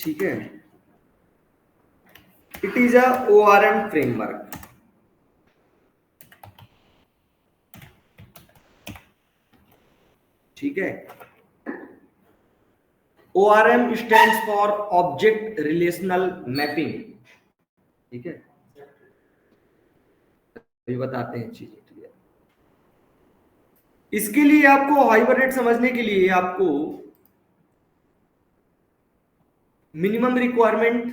ठीक है, it is a ORM framework. ठीक है, ORM stands for object relational mapping. ठीक है, अभी बताते हैं चीजें क्लियर। इसके लिए आपको हाइपरनेट समझने के लिए आपको मिनिमम रिक्वायरमेंट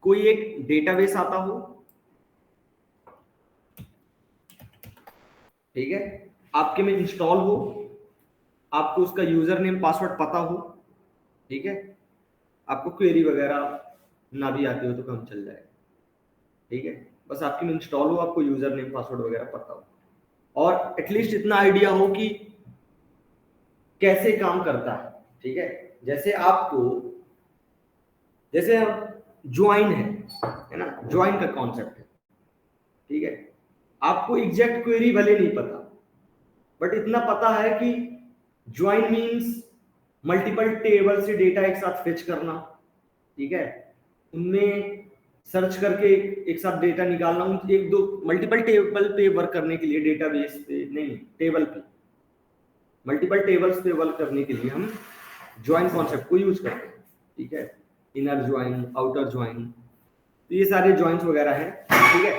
कोई एक डेटाबेस आता हो। ठीक है, आपके में इंस्टॉल हो, आपको उसका यूजर नेम पासवर्ड पता हो। ठीक है, आपको क्वेरी वगैरह ना भी आती हो तो काम चल जाएगा। ठीक है, बस आपके में इंस्टॉल हो, आपको यूजर नेम पासवर्ड वगैरह पता हो, और एटलीस्ट इतना आइडिया हो कि कैसे काम करता है। ठीक है, जैसे आपको, जैसे ज्वाइन है ना, ज्वाइन का कॉन्सेप्ट है। ठीक है, आपको एग्जैक्ट क्वेरी भले नहीं पता, बट इतना पता है कि ज्वाइन मींस मल्टीपल टेबल से डेटा एक साथ फेच करना। ठीक है, उनमें सर्च करके एक साथ डेटा निकालना, उन एक दो मल्टीपल टेबल पे वर्क करने के लिए, डेटाबेस पे नहीं, टेबल पे, मल्टीपल टेबल्स पे वर्क करने के लिए हम ज्वाइन कॉन्सेप्ट को यूज करते हैं। ठीक है, इनर ज्वाइन, आउटर ज्वाइन, तो ये सारे ज्वाइंस वगैरह हैं। ठीक है,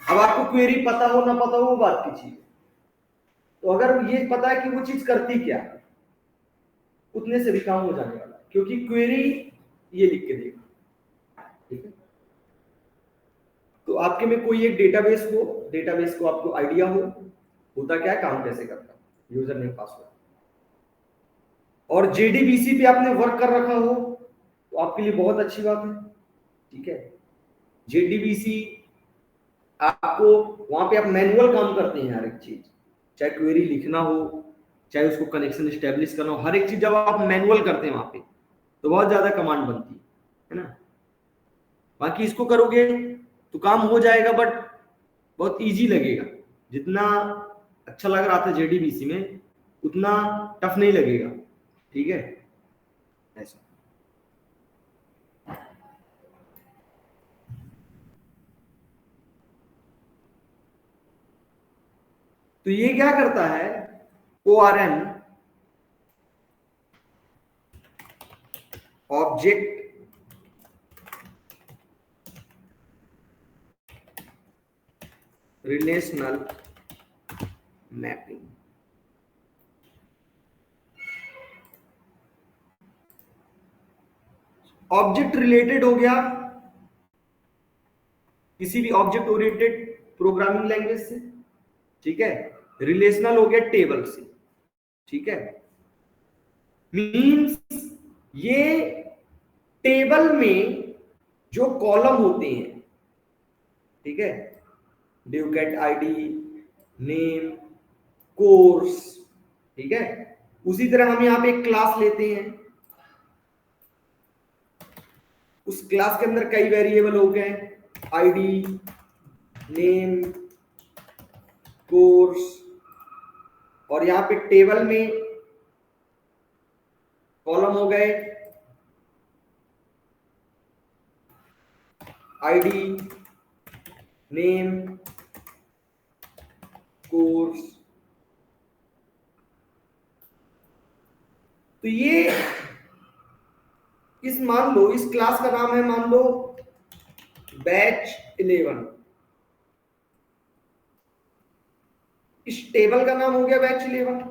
अब आपको क्वेरी पता हो ना पता हो वो बात की चीज है। तो अगर ये पता है कि वो चीज करती क्या, उतने से भी काम हो जाने वाला है, क्योंकि क्वेरी ये लिख के देगा। ठीक है, तो आपके में कोई एक डेटाबेस हो, डेटाबेस को आपको आइडिया हो होता क्या है, काम कैसे करता है, यूजर नेम पासवर्ड, और जेडीबीसी पे आपने वर्क कर रखा हो तो आपके लिए बहुत अच्छी बात है। ठीक है, जेडीबीसी आपको, वहां पे आप मैनुअल काम करते हैं हर एक चीज, चाहे क्वेरी लिखना हो, चाहे उसको कनेक्शन स्टेब्लिश करना हो, हर एक चीज जब आप मैनुअल करते हैं वहां पे तो बहुत ज्यादा कमांड बनती है ना। बाकी इसको करोगे तो काम हो जाएगा, बट बहुत इजी लगेगा। जितना अच्छा लग रहा था जेडीबीसी में, उतना टफ नहीं लगेगा। ठीक है, ऐसा। तो ये क्या करता है, ORM, object relational mapping. Object related हो गया किसी भी ऑब्जेक्ट ओरिएंटेड प्रोग्रामिंग लैंग्वेज से। ठीक है, रिलेशनल हो गया टेबल से। ठीक है, मींस ये टेबल में जो कॉलम होते हैं, ठीक है, ड्यू गेट आईडी, नेम, कोर्स। ठीक है, उसी तरह हम यहां पे एक क्लास लेते हैं, उस क्लास के अंदर कई वेरिएबल हो गए, आईडी, नेम, कोर्स, और यहां पे टेबल में कॉलम हो गए आईडी, नेम, कोर्स। तो ये इस, मान लो इस क्लास का नाम है, मान लो बैच 11, इस टेबल का नाम हो गया बैच 11।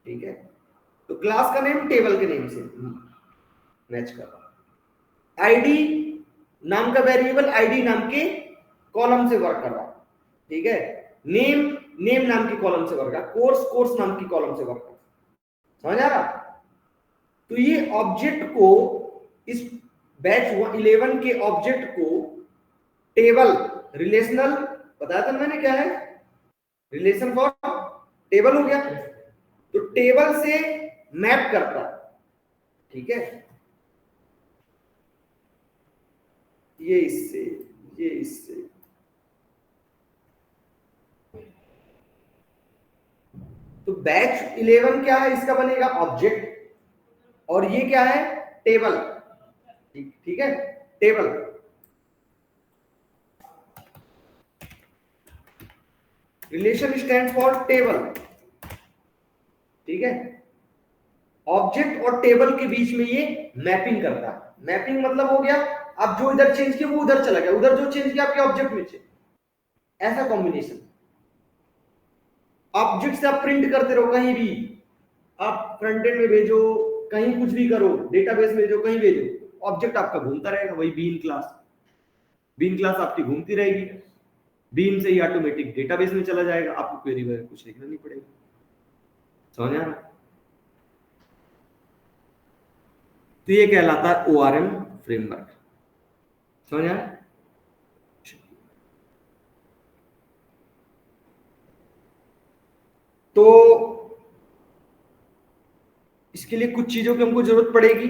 ठीक है, तो क्लास का नेम टेबल के नेम से मैच कर रहा है। आईडी नाम का वेरिएबल आईडी नाम के कॉलम से वर्क कर रहा है। ठीक है, नेम नेम नाम की कॉलम से वर्क कर रहा है, कोर्स कोर्स नाम की कॉलम से वर्क कर रहा है। समझ आ रहा? तो ये ऑब्जेक्ट को, इस बैच 11 के ऑब्जेक्ट को टेबल, रिलेशनल बताया था मैंने क्या है, रिलेशन फॉर टेबल हो गया, तो टेबल से मैप करता है। ठीक है, ये इससे, ये इससे, तो बैच 11 क्या है, इसका बनेगा ऑब्जेक्ट। और ये क्या है, टेबल। ठीक है, table. Relation stand for table. ठीक है, ऑब्जेक्ट और टेबल के बीच में ये मैपिंग करता है। मैपिंग मतलब हो गया, आप जो इधर चेंज किया वो उधर चला गया, उधर जो चेंज किया आपके ऑब्जेक्ट में चेंज, ऐसा कॉम्बिनेशन। ऑब्जेक्ट से आप प्रिंट करते रहो कहीं भी, आप फ्रंट एंड में भेजो, कहीं कुछ भी करो, डेटाबेस में भेजो, कहीं भेजो, ऑब्जेक्ट आपका घूमता रहेगा। वही बीन क्लास, बीन क्लास आपकी घूमती रहेगी, बीन से ही ऑटोमेटिक डेटाबेस में चला जाएगा, आपको क्वेरी वगैरह कुछ लिखना नहीं पड़ेगा। समझ आ रहा? तो ये कहलाता है ORM फ्रेमवर्क। समझ आ रहा? तो इसके लिए कुछ चीजों की हमको जरूरत पड़ेगी,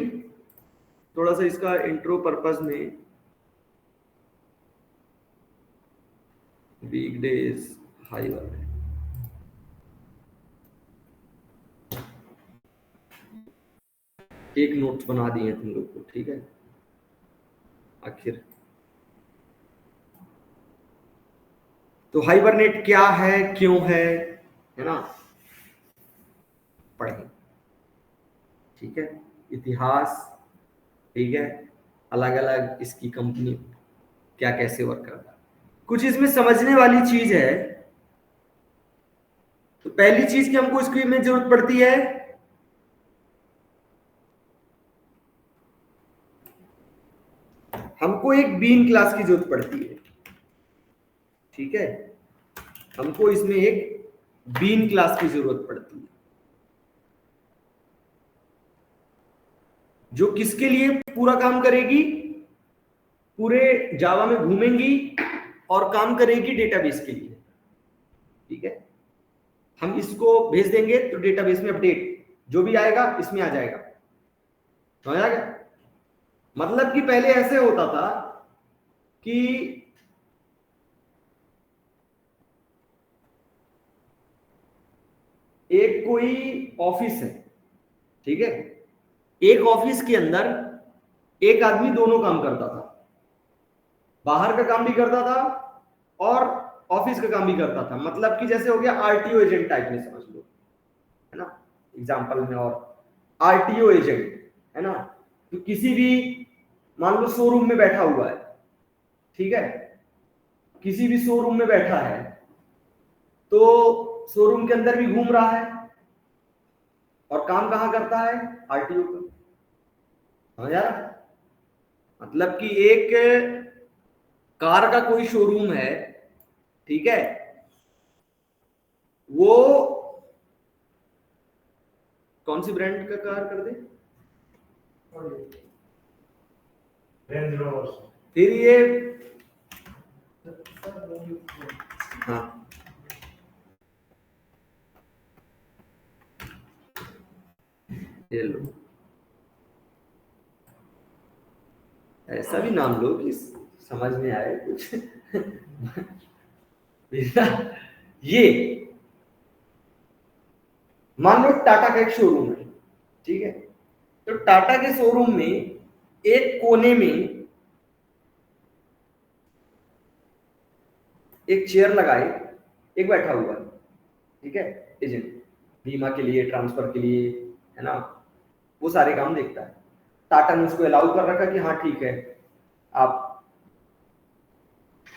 थोड़ा सा इसका इंट्रो पर्पस में। वीकडेज हाई वाले एक नोट्स बना दिए तुम लोग को, ठीक है। आखिर तो हाइबरनेट क्या है, क्यों है ना, पढ़ें। ठीक है, इतिहास, ठीक है, अलग अलग इसकी कंपनी क्या कैसे वर्क करता है, कुछ इसमें समझने वाली चीज है। तो पहली चीज की हमको इसकी में जरूरत पड़ती है, हमको एक बीन क्लास की जरूरत पड़ती है। ठीक है, हमको इसमें एक बीन क्लास की जरूरत पड़ती है, जो किसके लिए पूरा काम करेगी, पूरे जावा में घूमेंगी और काम करेगी डेटाबेस के लिए। ठीक है, हम इसको भेज देंगे तो डेटाबेस में अपडेट जो भी आएगा इसमें आ जाएगा। समझ आ गया? मतलब कि पहले ऐसे होता था कि एक कोई ऑफिस है, ठीक है, एक ऑफिस के अंदर एक आदमी दोनों काम करता था, बाहर का काम भी करता था और ऑफिस का काम भी करता था। मतलब कि जैसे हो गया आरटीओ एजेंट टाइप में समझ लो, है ना, एग्जांपल में। और आरटीओ एजेंट है ना, तो किसी भी मान लो शोरूम में बैठा हुआ है, ठीक है, किसी भी शोरूम में बैठा है तो शोरूम के अंदर भी घूम रहा है और काम कहां करता है, आरटीओ का। समझ आ रहा? मतलब कि एक कार का कोई शोरूम है, ठीक है, वो कौन सी ब्रांड का कार कर दे, रेंज रोवर। फिर ये हाँ, ये लो, ऐसा भी नाम लो कि समझ में आए कुछ। ये मान लो टाटा का एक शोरूम है, ठीक है, तो टाटा के शोरूम में एक कोने में एक चेयर लगाए, एक बैठा हुआ है, ठीक है, एजेंट, बीमा के लिए, ट्रांसफर के लिए, है ना, वो सारे काम देखता है। टाटा ने उसको अलाउ कर रखा कि हाँ ठीक है, आप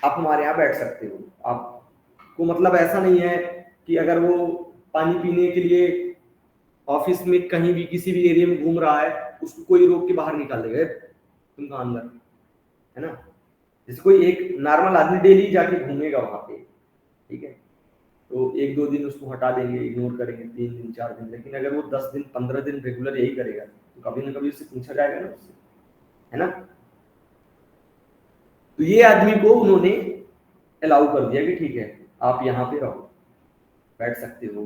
हमारे यहाँ बैठ सकते हो। आपको मतलब ऐसा नहीं है कि अगर वो पानी पीने के लिए ऑफिस में कहीं भी किसी भी एरिया में घूम रहा है, उसको कोई रोक के बाहर निकाल देगा, तुम कहाँ अंदर, है ना। जैसे कोई एक नॉर्मल आदमी डेली जाके घूमेगा वहां पे, ठीक है, तो एक दो दिन उसको हटा देंगे, इग्नोर करेंगे, 3 दिन 4 दिन, लेकिन अगर वो 10 दिन 15 दिन रेगुलर यही करेगा तो कभी ना कभी उससे पूछा जाएगा ना उससे, है ना। तो ये आदमी को उन्होंने अलाउ कर दिया कि ठीक है आप यहाँ पे रहो, बैठ सकते हो,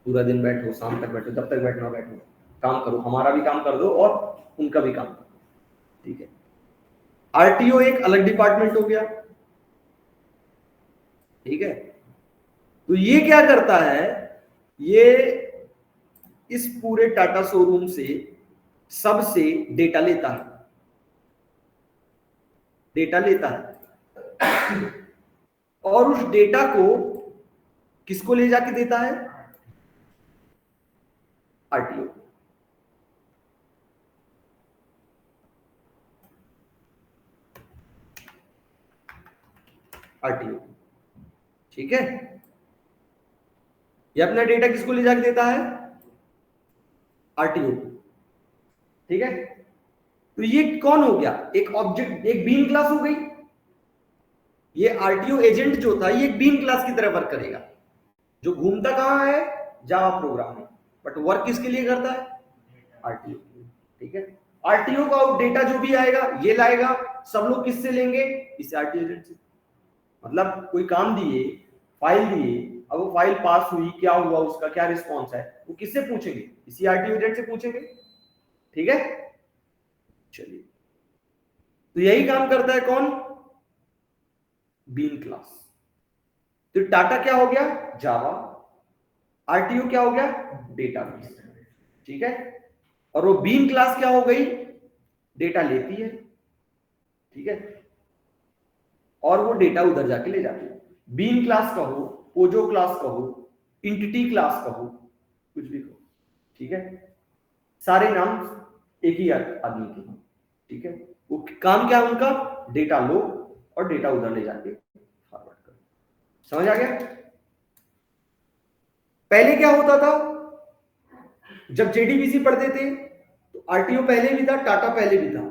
पूरा दिन बैठो, शाम तक बैठो, जब तक बैठना बैठो, काम करो, हमारा भी काम कर दो और उनका भी काम करो। ठीक है, आरटीओ एक अलग डिपार्टमेंट हो गया। ठीक है, तो ये क्या करता है, ये इस पूरे टाटा शोरूम से सबसे डेटा लेता है, डेटा लेता है और उस डेटा को किसको ले जाके देता है? आरटीओ। आरटीओ, ठीक है। ये अपना डेटा किसको ले जाके देता है? आरटीओ, ठीक है। तो ये कौन हो गया? एक ऑब्जेक्ट, एक बीन क्लास हो गई। ये आरटीओ एजेंट जो था ये एक बीन क्लास की तरह वर्क करेगा, जो घूमता कहां है? जावा प्रोग्राम में, बट वर्क किसके लिए करता है? आरटीओ, ठीक है। आरटीओ का डेटा जो भी आएगा ये लाएगा, सब लोग किससे लेंगे? इस आरटीओ एजेंट से। मतलब कोई काम दिए, फाइल दिए, अब वो फाइल पास हुई, क्या हुआ, उसका क्या रिस्पॉन्स है, वो किससे पूछेंगे? इसी आरटीओ एजेंट से पूछेंगे, ठीक है। चलिए, तो यही काम करता है कौन? Bean class. तो टाटा क्या हो गया? जावा। आरटीओ क्या हो गया? डेटाबेस, ठीक है। और वो बीन क्लास क्या हो गई? डेटा लेती है, ठीक है, और वो डेटा उधर जाके ले जाती है। बीन क्लास कहो, पोजो क्लास कहो, इंटिटी क्लास कहो, कुछ भी कहो, ठीक है, सारे नाम एक ही आदमी के, ठीक है। वो काम क्या है उनका? डेटा लो और डेटा उधर ले जाके फॉरवर्ड करो। समझ आ गया? पहले क्या होता था? जब जेडीबीसी पढ़ते थे तो आरटीओ पहले भी था, टाटा पहले भी था।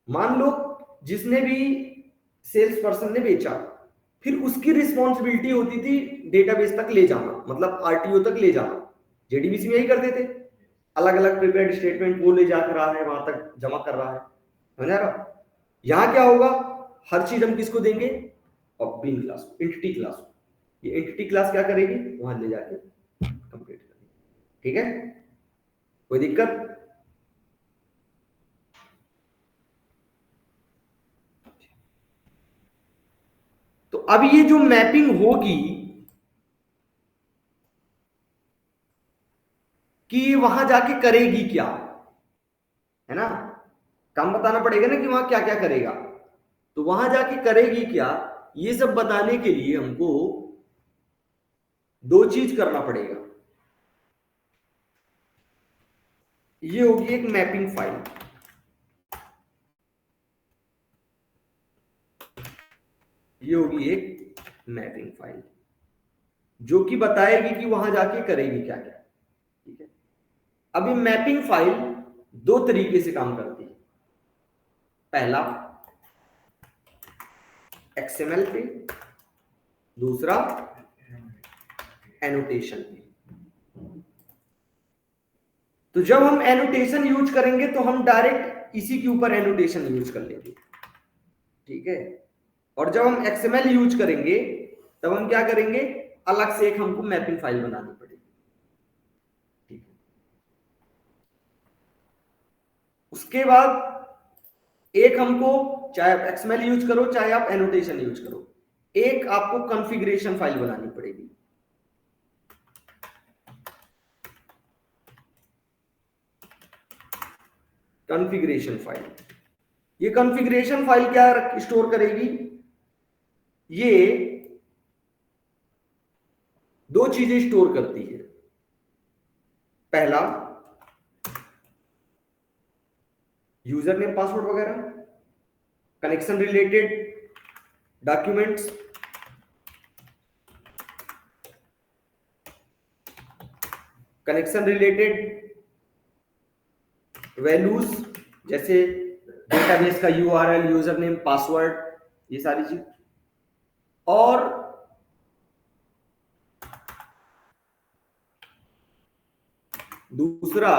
मान लो जिसने भी सेल्स पर्सन ने बेचा, फिर उसकी रिस्पॉन्सिबिलिटी होती थी डेटाबेस तक ले जाना, मतलब आरटीओ तक ले जाना। जेडीबीसी में यही करते थे, अलग अलग प्रिपेयर्ड स्टेटमेंट वो ले जाकर रहा है, वहां तक जमा कर रहा है, समझ आ रहा? यहां क्या होगा? हर चीज हम किसको देंगे? और बीन क्लास को, एंटिटी क्लास को। ये एंटिटी क्लास क्या करेगी? वहां ले जाके कंप्लीट करेगी, ठीक है। कोई दिक्कत? तो अब ये जो मैपिंग होगी कि वहां जाके करेगी क्या, है ना? काम बताना पड़ेगा ना कि वहां क्या क्या करेगा। तो वहां जाके करेगी क्या, ये सब बताने के लिए हमको दो चीज करना पड़ेगा। ये होगी एक मैपिंग फाइल, ये होगी एक मैपिंग फाइल जो कि बताएगी कि वहां जाके करेगी क्या क्या, ठीक है। अब ये मैपिंग फाइल दो तरीके से काम करती है। पहला एक्सएमएल पे, दूसरा एनोटेशन पे। तो जब हम एनोटेशन यूज करेंगे तो हम डायरेक्ट इसी के ऊपर एनोटेशन यूज कर लेंगे, ठीक है। और जब हम एक्सएमएल यूज करेंगे तब हम क्या करेंगे? अलग से एक हमको मैपिंग फाइल बनानी पड़ेगी, ठीक है। उसके बाद एक हमको, चाहे आप एक्सएमएल यूज करो चाहे आप एनोटेशन यूज करो, एक आपको कॉन्फ़िगरेशन फाइल बनानी पड़ेगी। कॉन्फ़िगरेशन फाइल, ये कॉन्फ़िगरेशन फाइल क्या स्टोर करेगी? ये दो चीजें स्टोर करती है। पहला यूजर नेम पासवर्ड वगैरह, connection related documents, connection related values जैसे डेटाबेस का यूआरएल, यूजर नेम, पासवर्ड, ये सारी चीज। और दूसरा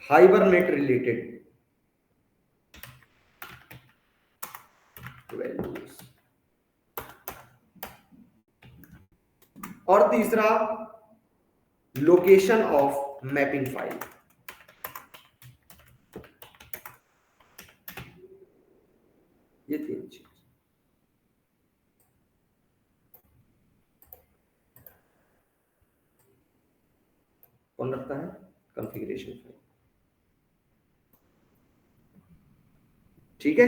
हाइबरनेट रिलेटेड वैल्यूज, और तीसरा लोकेशन ऑफ मैपिंग फाइल। ये तीन चीज। कौन रखता है? Configuration file. ठीक है,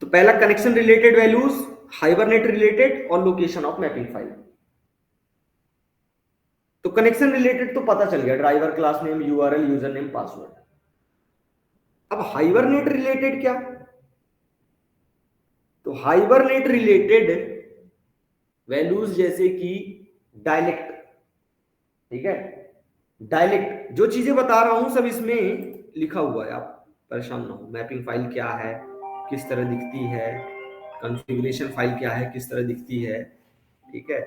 तो पहला connection related values, hibernate related और लोकेशन ऑफ मैपिंग फाइल। तो कनेक्शन रिलेटेड तो पता चल गया, driver class name, URL, user name, password. अब हाइबरनेट रिलेटेड क्या? तो हाइबरनेट रिलेटेड वैल्यूज जैसे कि डायलेक्ट, ठीक है, डायलेक्ट, जो चीजें बता रहा हूं सब इसमें लिखा हुआ है, आप परेशान ना हो। मैपिंग फाइल क्या है, किस तरह दिखती है, कॉन्फ़िगरेशन फाइल क्या है, किस तरह दिखती है, ठीक है।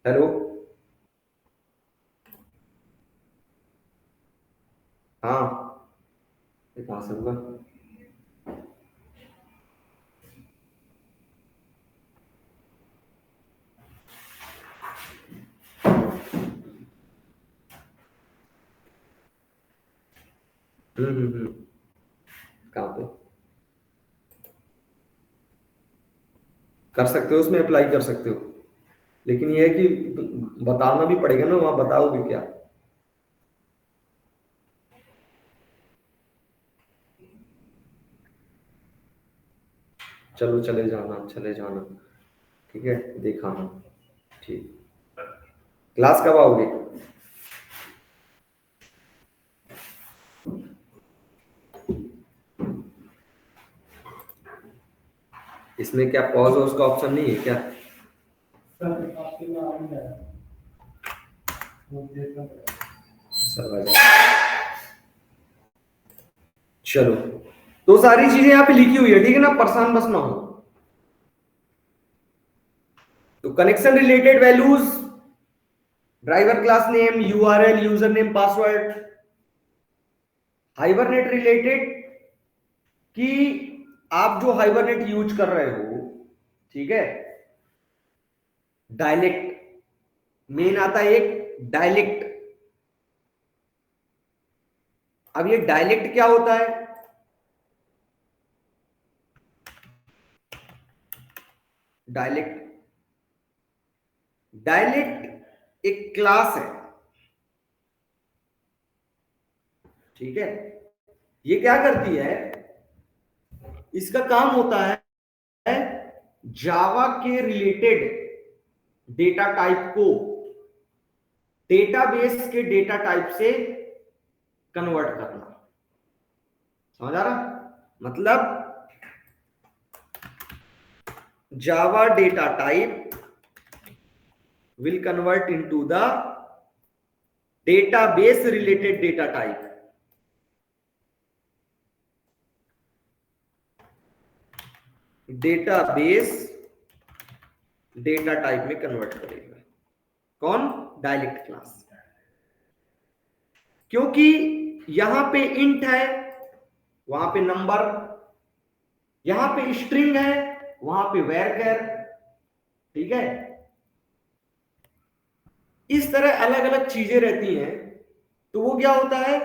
हेलो, हाँ, ये कहां से होगा? हम्म। कहाँ पे कर सकते हो? उसमें अप्लाई कर सकते हो, लेकिन ये है कि बताना भी पड़ेगा ना, वहां बताओगे क्या? चलो चले जाना, चले जाना, ठीक है, देखा। ठीक, क्लास कब आओगे? इसमें क्या पॉज और उसका ऑप्शन नहीं है क्या? सब आ जाए। चलो, तो सारी चीजें यहाँ पे लिखी हुई है, ठीक है ना, परेशान बस ना हो। तो connection related values, driver class name, URL, user name, password. Hibernate related कि आप जो हाइबरनेट यूज कर रहे हो, ठीक है, डायलेक्ट मेन आता है, एक डायलेक्ट। अब ये डायलेक्ट क्या होता है? डायलेक्ट, डायलेक्ट एक क्लास है, ठीक है। ये क्या करती है? इसका काम होता है जावा के रिलेटेड डेटा टाइप को डेटाबेस के डेटा टाइप से कन्वर्ट करना। समझ आ रहा? मतलब Java data type will convert into the database related data type। Database data type में कन्वर्ट करेगा कौन? Dialect class. क्योंकि यहां पे इंट है, वहां पे नंबर, यहां पे स्ट्रिंग है, वहां पे वैरचर, ठीक है। इस तरह अलग अलग चीजें रहती हैं, तो वो क्या होता है,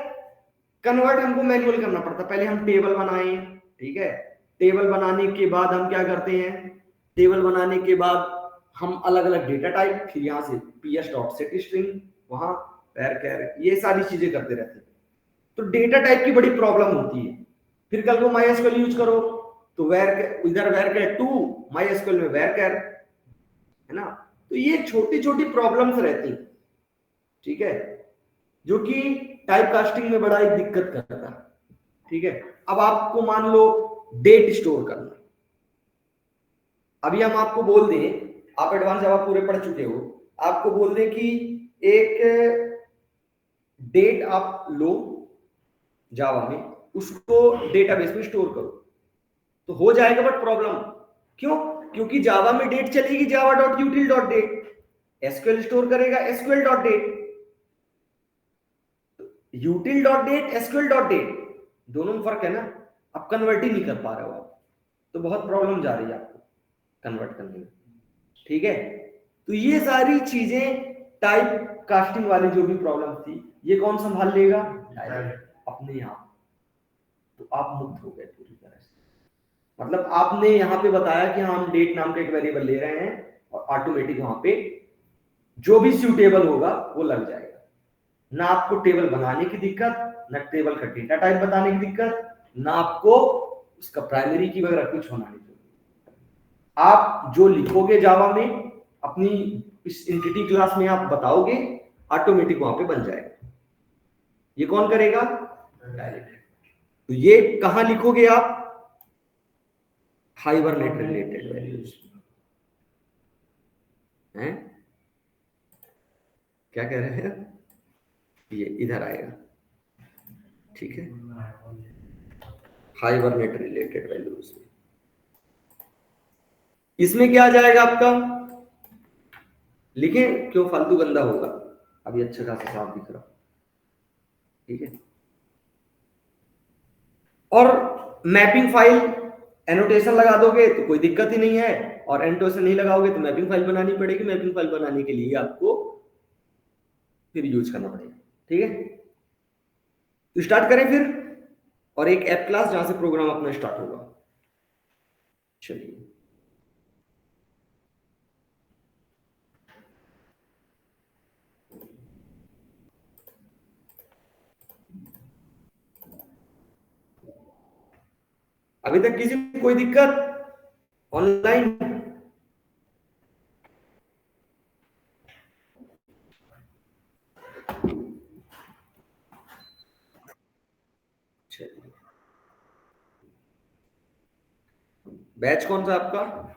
कन्वर्ट हमको मैन्युअल करना पड़ता है। पहले हम टेबल बनाएं, ठीक है, टेबल बनाने के बाद हम क्या करते हैं, टेबल बनाने के बाद हम अलग अलग डेटा टाइप, फिर यहां से ps डॉट सेट स्ट्रिंग, वहां वैरचर, ये सारी चीजें करते रहते हैं। तो डेटा टाइप की बड़ी प्रॉब्लम होती है। फिर कल को माई एसक्यूएल यूज करो तो वैर इधर वैरचर टू, माई एसक्यूएल में वैरचर, है ना। तो ये छोटी छोटी प्रॉब्लम्स रहती हैं, ठीक है, जो कि टाइप कास्टिंग में बड़ा एक दिक्कत करता है, ठीक है। अब आपको मान लो डेट स्टोर करना, अभी हम आपको बोल दें, आप एडवांस जावा पूरे पढ़ चुके हो, आपको बोल दें कि एक डेट आप लो जावा में, उसको डेटाबेस में स्टोर करो, तो हो जाएगा, बट प्रॉब्लम क्यों? क्योंकि जावा में डेट चलेगी Java dot util dot date, SQL store करेगा SQL dot date, util dot date, SQL dot date, दोनों में फर्क है ना। आप कन्वर्ट ही नहीं कर पा रहे हो आप, तो बहुत प्रॉब्लम जा रही है आपको कन्वर्ट करने में, ठीक है। तो ये सारी चीजें टाइप कास्टिंग वाली जो भी प्रॉब्लम थी, ये कौन संभाल लेगा? अपने आप। तो आप मुक्त हो गए पूरी तरह से। मतलब आपने यहाँ पे बताया कि हाँ हम डेट नाम का एक वेरिएबल ले रहे हैं, और ऑटोमेटिक वहां पे जो भी सूटेबल होगा वो लग जाएगा। ना आपको टेबल बनाने की दिक्कत, ना टेबल का डेटा टाइप बताने की दिक्कत, ना आपको उसका प्राइमरी की वगैरह कुछ होना नहीं चाहिए। आप जो लिखोगे जावा में अपनी इस एंटिटी क्लास में आप बताओगे, ऑटोमेटिक वहां पे बन जाएगा। ये कौन करेगा? डायरेक्ट। तो ये कहां लिखोगे आप? हाइबरनेट रिलेटेड वैल्यूज हैं। क्या कह रहे हैं? ये इधर आएगा, ठीक है, हाइबरनेट रिलेटेड वैल्यूज। इसमें क्या आ जाएगा आपका? लिखे क्यों फालतू गंदा होगा, अभी अच्छा खासा साफ दिख रहा, ठीक है। और मैपिंग फाइल एनोटेशन लगा दोगे तो कोई दिक्कत ही नहीं है, और एनोटेशन नहीं लगाओगे तो मैपिंग फाइल बनानी पड़ेगी। मैपिंग फाइल बनाने के लिए आपको फिर यूज करना पड़ेगा, ठीक है। तो स्टार्ट करें फिर, और एक ऐप क्लास जहां से प्रोग्राम अपना स्टार्ट होगा। चलिए, अभी तक किसी को कोई दिक्कत ऑनलाइन? चलिए, बैच कौन सा आपका?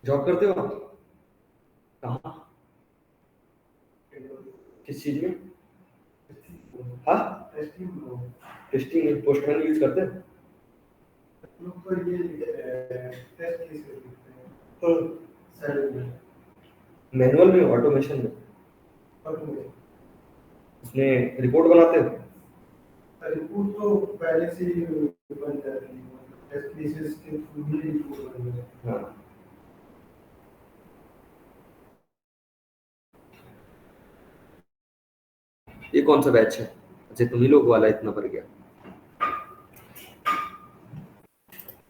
जॉब करते हो आप? कहाँ? किस चीज में? हाँ, टेस्टिंग पोस्टमैन यूज करते हैं। मैनुअल में, ऑटोमेशन में? उसमें रिपोर्ट बनाते हो? रिपोर्ट तो पहले से ही बन जाती है, टेस्ट केसेस के थ्रू ही रिपोर्ट बन जाती है। हाँ, ये कौन सा बैच है? अच्छा, तुम ही लोग वाला इतना भर गया,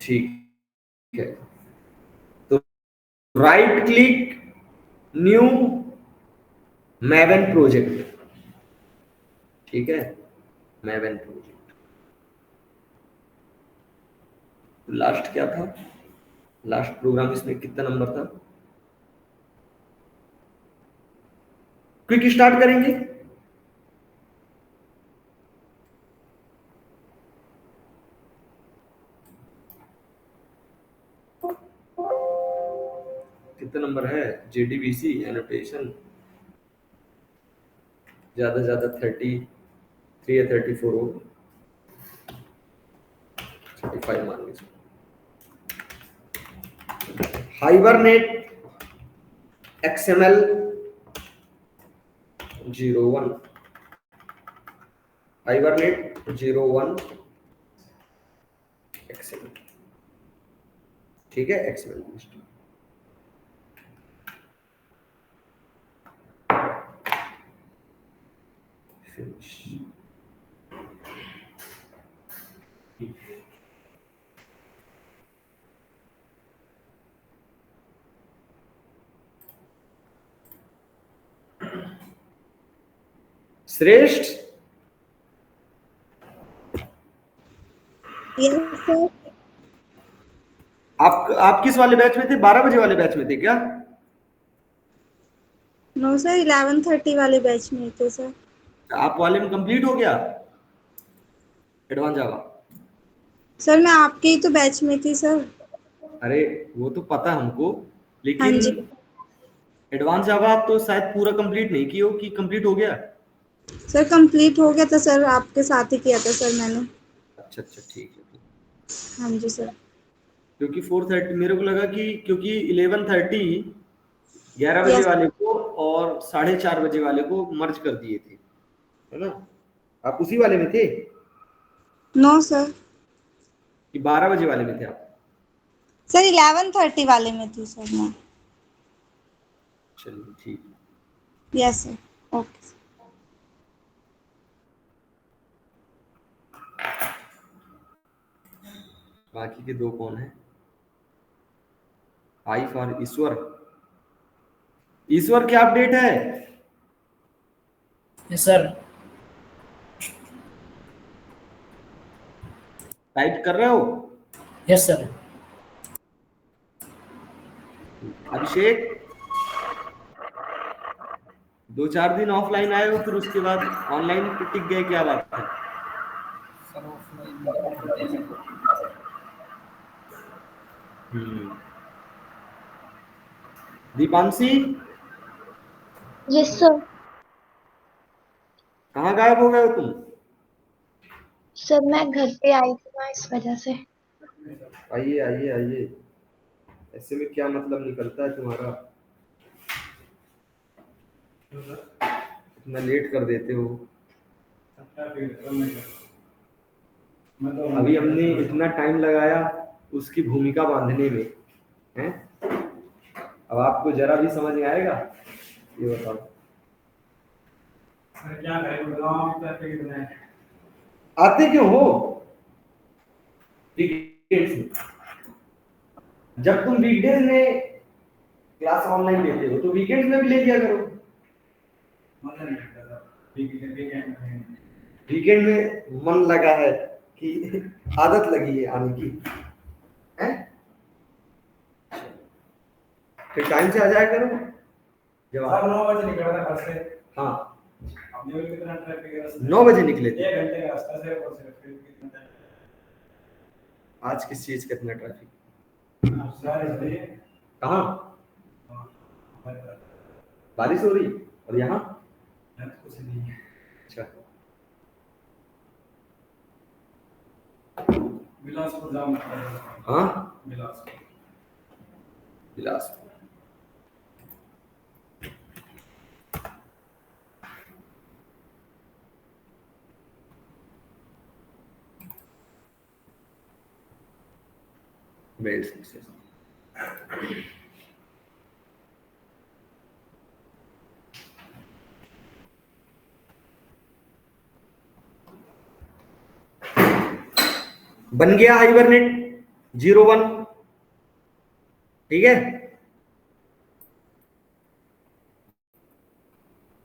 ठीक है। तो राइट क्लिक, न्यू मैवन प्रोजेक्ट, ठीक है, मैवन प्रोजेक्ट। लास्ट क्या था? लास्ट प्रोग्राम इसमें कितना नंबर था? क्विक स्टार्ट करेंगे। कितना नंबर है? जेडीबीसी एनोटेशन ज्यादा से ज्यादा 33 या 34 हो, 35 मान लीजिए। हाइबरनेट XML 01, हाइबरनेट 01 XML, ठीक है, XML लिस्ट। फिनिश। श्रेष्ठ, आप किस वाले बैच में थे? 12 बजे वाले बैच में थे क्या? नो सर, 11:30 वाले बैच में थे सर। आप वाले में कंप्लीट हो गया? एडवांस जावा? सर मैं आपके ही तो बैच में थी सर। अरे वो तो पता हमको, हाँ लेकिन जी एडवांस जावा आप तो शायद पूरा कंप्लीट नहीं की हो, कि कंप्लीट हो गया? सर, कंप्लीट हो गया था सर, आपके साथ ही किया था सर मैंने। अच्छा अच्छा, ठीक है। हाँ जी सर। क्योंकि 4:30 मेरे को लगा कि, क्योंकि 11:30 11 बजे यस। वाले को और 4:30 बजे वाले को मर्ज कर दिए थे, है ना? आप उसी वाले में थे नो सर। कि 12 बजे वाले में थे आप? सर 11:30 वाले में थी सर मैं। चलिए ठीक है। Yes sir. ओके। बाकी के दो कौन है? आई फॉर ईश्वर। ईश्वर क्या अपडेट है? Yes sir. टाइप कर रहे हो? Yes sir. अभिषेक, 2-4 दिन ऑफलाइन आए हो, फिर उसके बाद ऑनलाइन पे टिक गए, क्या बात है? Sir offline hmm. Deepanshi, yes sir. कहाँ गायब हो गए हो तुम? सर मैं घर पे आई थी ना, इस वजह से। आइए आइए आइए, ऐसे में क्या मतलब निकलता है तुम्हारा, इतना लेट कर देते हो। अभी हमने इतना टाइम लगाया उसकी भूमिका बांधने में, हैं? अब आपको जरा भी समझ में आएगा? ये बताओ। क्या करें, आते क्यों हो वीकेंड्स में? जब तुम वीकडेज में क्लास ऑनलाइन लेते हो तो वीकेंड्स में भी ले लिया करो। वीकेंड में मन लगा है कि आदत लगी है आने की, हैं? फिर टाइम से आ जाया करो जब 9 बजे निकला था घर से। हाँ, हमने भी कितना ट्रैफिक है, 9 बजे निकले थे। 1 घंटे का रास्ता से, और सिर्फ फिर कितना टाइम। आज किस चीज का इतना ट्रैफिक? सारे सही है। कहाँ बारिश हो रही और यहाँ? कुछ नहीं है। अच्छा, बिलासपुर जाम लगता है। हाँ बिलासपुर। बिलासपुर। Well success. बन गया हाइबरनेट 01, ठीक है?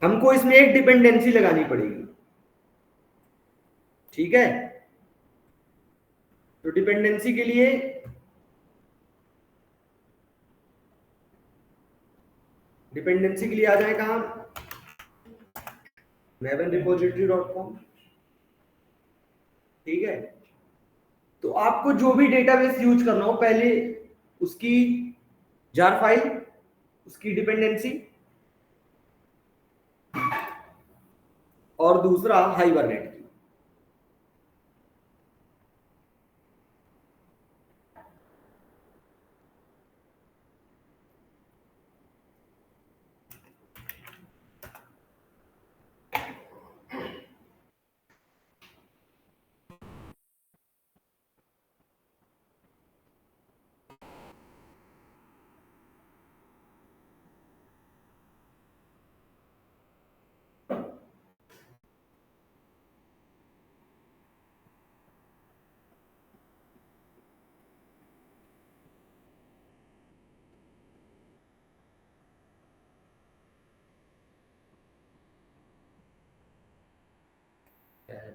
हमको इसमें एक डिपेंडेंसी लगानी पड़ेगी, ठीक है? तो डिपेंडेंसी के लिए आ जाए कहां? mavenrepository.com, ठीक है? तो आपको जो भी डेटाबेस यूज करना हो, पहले उसकी जार फाइल, उसकी डिपेंडेंसी, और दूसरा हाइबरनेट की।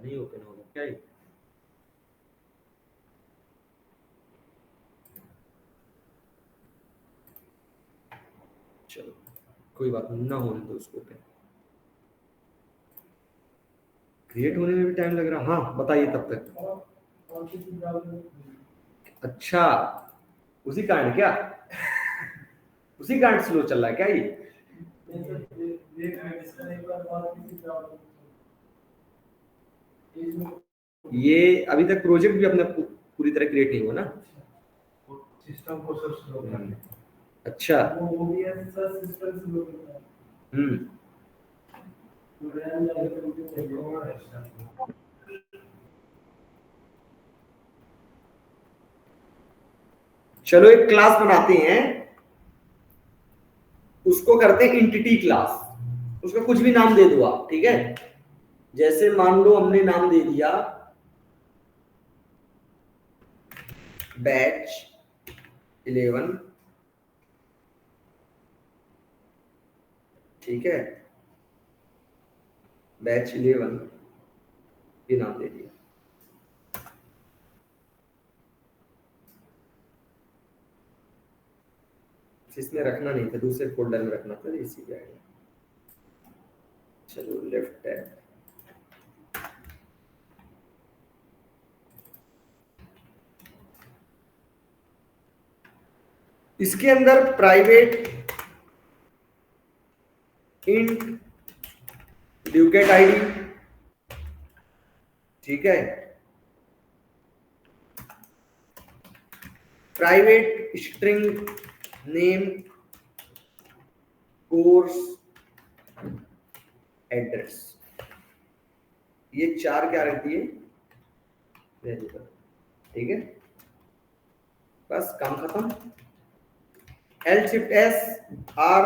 नहीं ओपन होगा क्या ये? चलो कोई बात नहीं, ना होने दो उसको ओपन। क्रिएट होने में भी टाइम लग रहा। हाँ बताइए तब तक। और किसी ब्राउज़र अच्छा, उसी कारण क्या, उसी कारण स्लो चल रहा है क्या ये? में सर देख रहे एक बार और किसी ब्राउज़र ये अभी तक प्रोजेक्ट भी अपना पूरी तरह क्रिएट नहीं हुआ ना। सिस्टम को सर स्लो करना अच्छा। वो OBS सर सिस्टम स्लो करता है। हम्म। तो रैम ज्यादा कंप्यूटर है। चलो एक क्लास बनाते हैं, उसको करते हैं एंटिटी क्लास। उसका कुछ भी नाम दे दो आप, ठीक है। जैसे मान लो हमने नाम दे दिया बैच 11, ठीक है, बैच 11 ये नाम दे दिया। इसमें रखना नहीं था, दूसरे फोल्डर में रखना था, इसी पे आएगा। चलो लेफ्ट टैब, इसके अंदर प्राइवेट इंट ड्यूकेट आईडी, ठीक है, private string name course address, ये 4 क्या रहती है, वेरिएबल, ठीक है। बस काम खत्म। L shift S R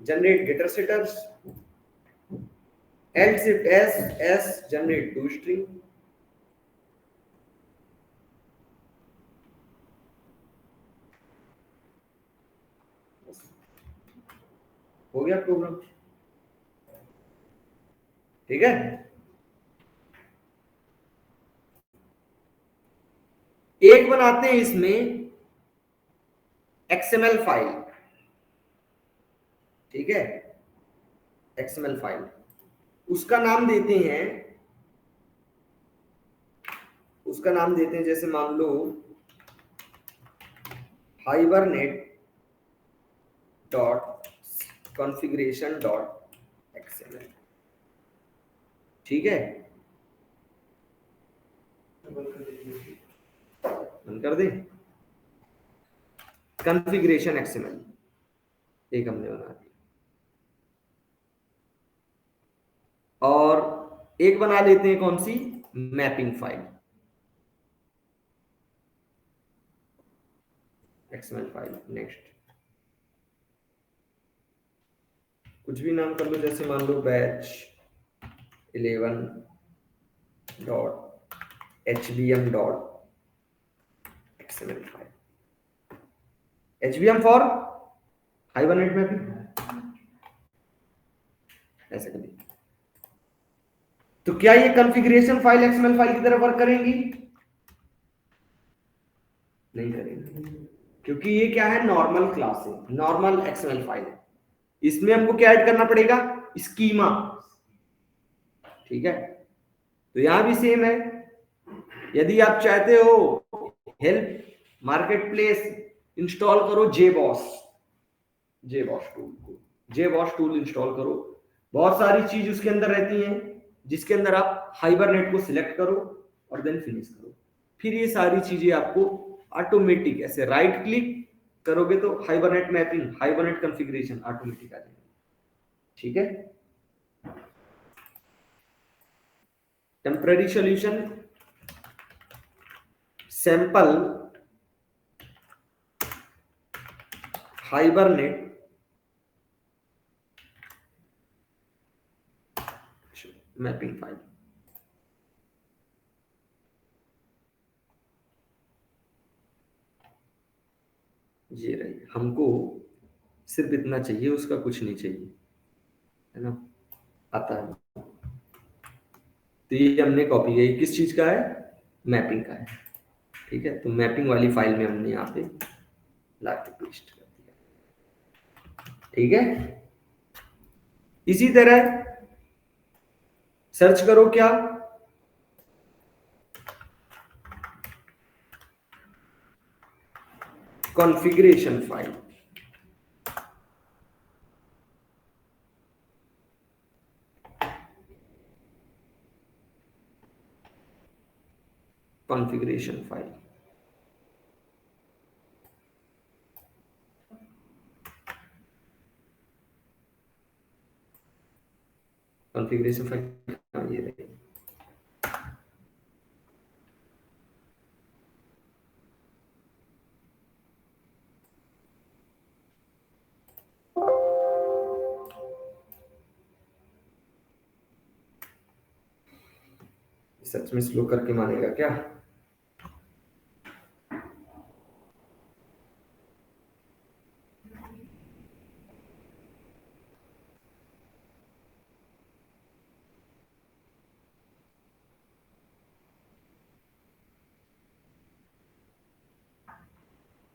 generate getter setters, L shift S generate toString, हो गया प्रोग्राम, ठीक है। एक बनाते हैं इसमें XML फाइल, ठीक है, XML फाइल, उसका नाम देते हैं, जैसे मान लो Hibernate dot configuration dot XML, ठीक है। बंद कर दें, कॉन्फ़िगरेशन XML एक हमने बना दिया, और एक बना लेते हैं कौन सी, mapping file, XML file. Next कुछ भी नाम कर लो, जैसे मान लो batch 11 dot HBM dot XML file, HBM for Hibernate mapping, ऐसे कर दिया। तो क्या ये कॉन्फ़िगरेशन फाइल XML फाइल की तरह वर्क करेंगी? नहीं करेंगे, क्योंकि ये क्या है, नॉर्मल क्लास है, नॉर्मल XML फाइल है। इसमें हमको क्या ऐड करना पड़ेगा, स्कीमा, ठीक है। तो यहां भी सेम है, यदि आप चाहते हो हेल्प मार्केट प्लेस इंस्टॉल करो JBoss टूल को, JBoss टूल इंस्टॉल करो, बहुत सारी चीज उसके अंदर रहती हैं, जिसके अंदर आप हाइबरनेट को सिलेक्ट करो और देन फिनिश करो। फिर ये सारी चीजें आपको ऑटोमेटिक, ऐसे राइट क्लिक करोगे तो Hibernate mapping, Hibernate configuration automatic आ जाएगा, ठीक है। Temporary solution sample Hibernate mapping file, ये रही। हमको सिर्फ इतना चाहिए, उसका कुछ नहीं चाहिए, है ना, आता है। तो ये हमने कॉपी किया, किस चीज का है, मैपिंग का है, ठीक है। तो मैपिंग वाली फाइल में हमने यहाँ पे लाके पेस्ट कर दिया, ठीक है। इसी तरह सर्च करो क्या, configuration file. Configuration file, configuration file ये रही। सच में स्लो करके मानेगा क्या?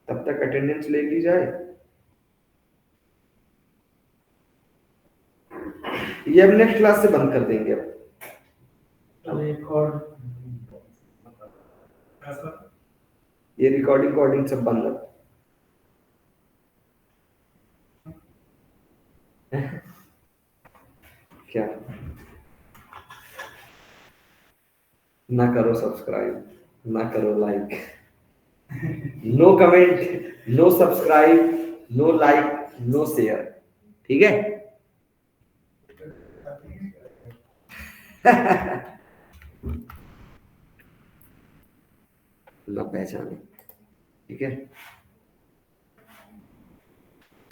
तब तक अटेंडेंस ले ली जाए। ये अब नेक्स्ट क्लास से बंद कर देंगे। अब एक और ऐसा ये रिकॉर्डिंग सब बंद है। क्या ना करो सब्सक्राइब, ना करो like, no comment, no subscribe, no like, no share, ठीक है? ना पहचाने, ठीक है?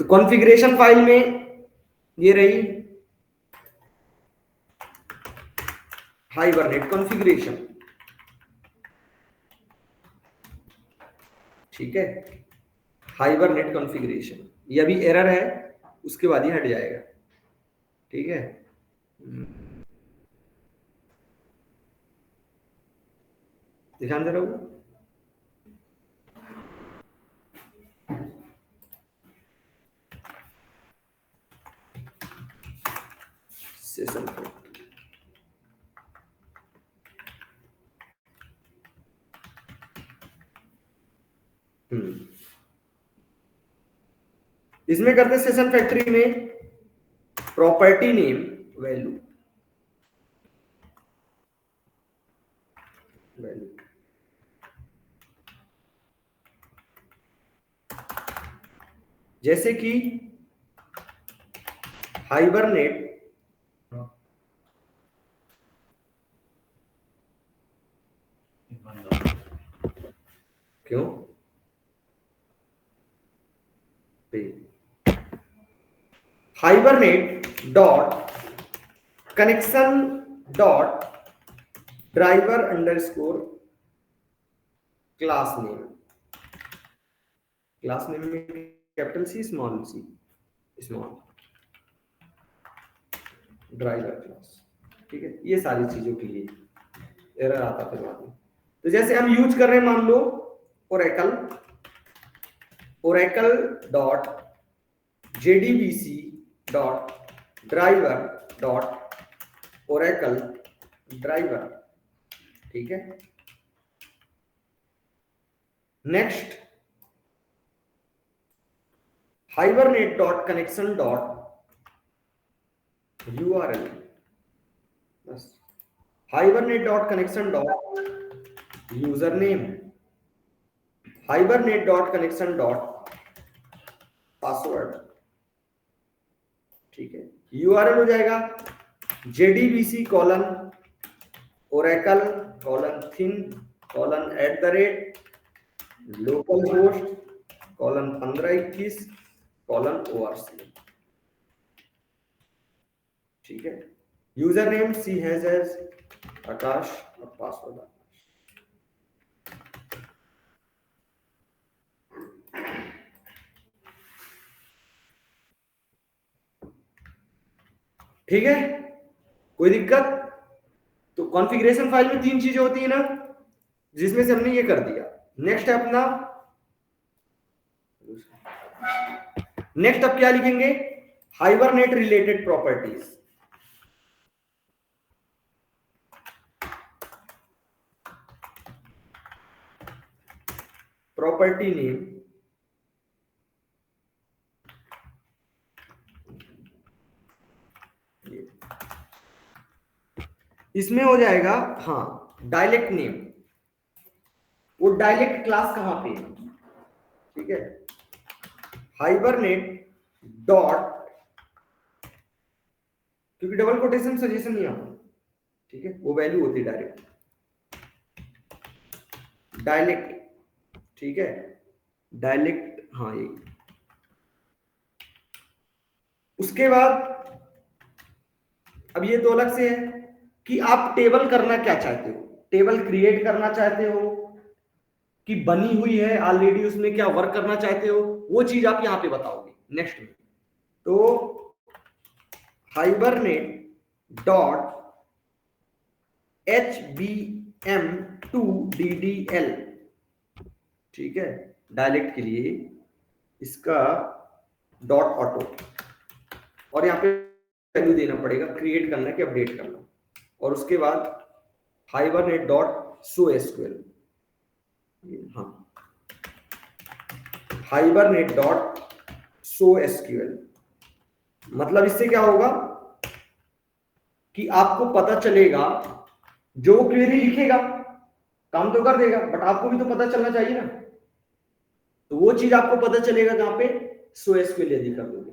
तो कॉन्फ़िगरेशन फाइल में ये रही हाइबरनेट कॉन्फ़िगरेशन, ठीक है? हाइबरनेट कॉन्फ़िगरेशन, ये अभी एरर है, उसके बाद ही हट जाएगा, ठीक है? ध्यान दे रहा हूँ। सेशन इसमें करते सेशन फैक्ट्री में प्रॉपर्टी नेम वैल्यू, वैल्यू जैसे कि हाइबरनेट क्यों Hibernate dot connection dot driver underscore class name, class name में capital C small driver class, ठीक है? ये सारी चीजों के लिए एरर आता फिर बाद में। तो जैसे हम यूज कर रहे हैं, मान लो Oracle dot JDBC dot driver dot Oracle driver, ठीक है? Next Hibernate dot connection dot URL, बस Hibernate dot connection dot user name, Hibernate dot connection dot password, ठीक है? यूआरएल हो जाएगा JDBC colon Oracle colon thin colon @ local host colon 1521 colon ORC, ठीक है? User name see has as Akash और password आकाश। ठीक है, कोई दिक्कत? तो कॉन्फ़िगरेशन फाइल में 3 चीजें होती है ना, जिसमें से हमने ये कर दिया। नेक्स्ट है अपना, नेक्स्ट अब क्या लिखेंगे? Hibernate related properties, property name इसमें हो जाएगा, हाँ, डायलेक्ट नेम। वो डायलेक्ट क्लास कहां पे है, ठीक है, हाइबरनेट डॉट, क्योंकि डबल कोटेशन सजेशन नहीं आता, ठीक है, वो वैल्यू होती है डायलेक्ट, ठीक है, डायलेक्ट, हाँ ये। उसके बाद अब ये तो अलग से है कि आप टेबल करना क्या चाहते हो, टेबल क्रिएट करना चाहते हो कि बनी हुई है ऑलरेडी, उसमें क्या वर्क करना चाहते हो, वो चीज आप यहां पे बताओगे नेक्स्ट में। तो हाइबरनेट डॉट HBM2DDL, ठीक है, डायलेक्ट के लिए इसका डॉट ऑटो, और यहाँ पे वैल्यू देना पड़ेगा, क्रिएट करना है कि अपडेट करना, और उसके बाद हाइबरनेट डॉट शो एसक्यूएल, हाँ, हाइबरनेट डॉट शो एसक्यूएल। मतलब इससे क्या होगा कि आपको पता चलेगा, जो क्वेरी लिखेगा काम तो कर देगा, बट आपको भी तो पता चलना चाहिए ना, तो वो चीज आपको पता चलेगा कहां पे, शो एसक्यूएल यदि कर दोगे।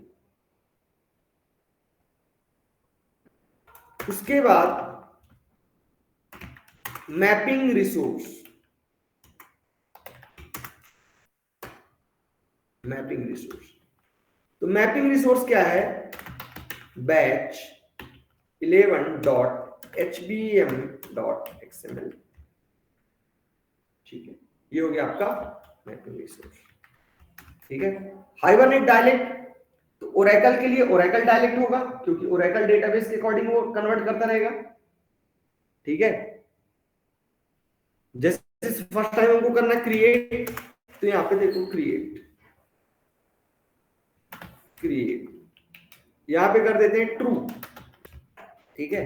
उसके बाद मैपिंग रिसोर्स, मैपिंग रिसोर्स, तो मैपिंग रिसोर्स क्या है, बैच 11.hbm.xml, ठीक है, ये हो गया आपका मैपिंग रिसोर्स, ठीक है। हाइबरनेट डायलेक्ट, तो ओरेकल के लिए ओरेकल डायलेक्ट होगा, क्योंकि ओरेकल डेटाबेस के अकॉर्डिंग वो कन्वर्ट करता रहेगा, ठीक है। जैसे फर्स्ट टाइम हमको करना क्रिएट, तो यहां पे देखो क्रिएट, यहां पे कर देते हैं ट्रू, ठीक है।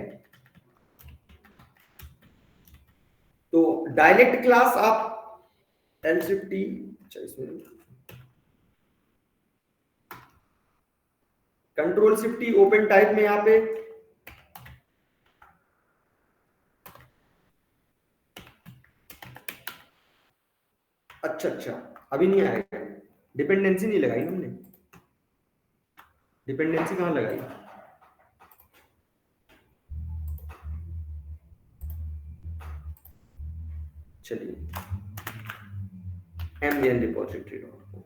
तो डायलेक्ट क्लास आप L50, अच्छा इसमें control shift T open type में यहां पे अच्छा अभी नहीं आएगा, डिपेंडेंसी नहीं लगाई हमने, डिपेंडेंसी कहां लगाई, चलिए ambient repository.com,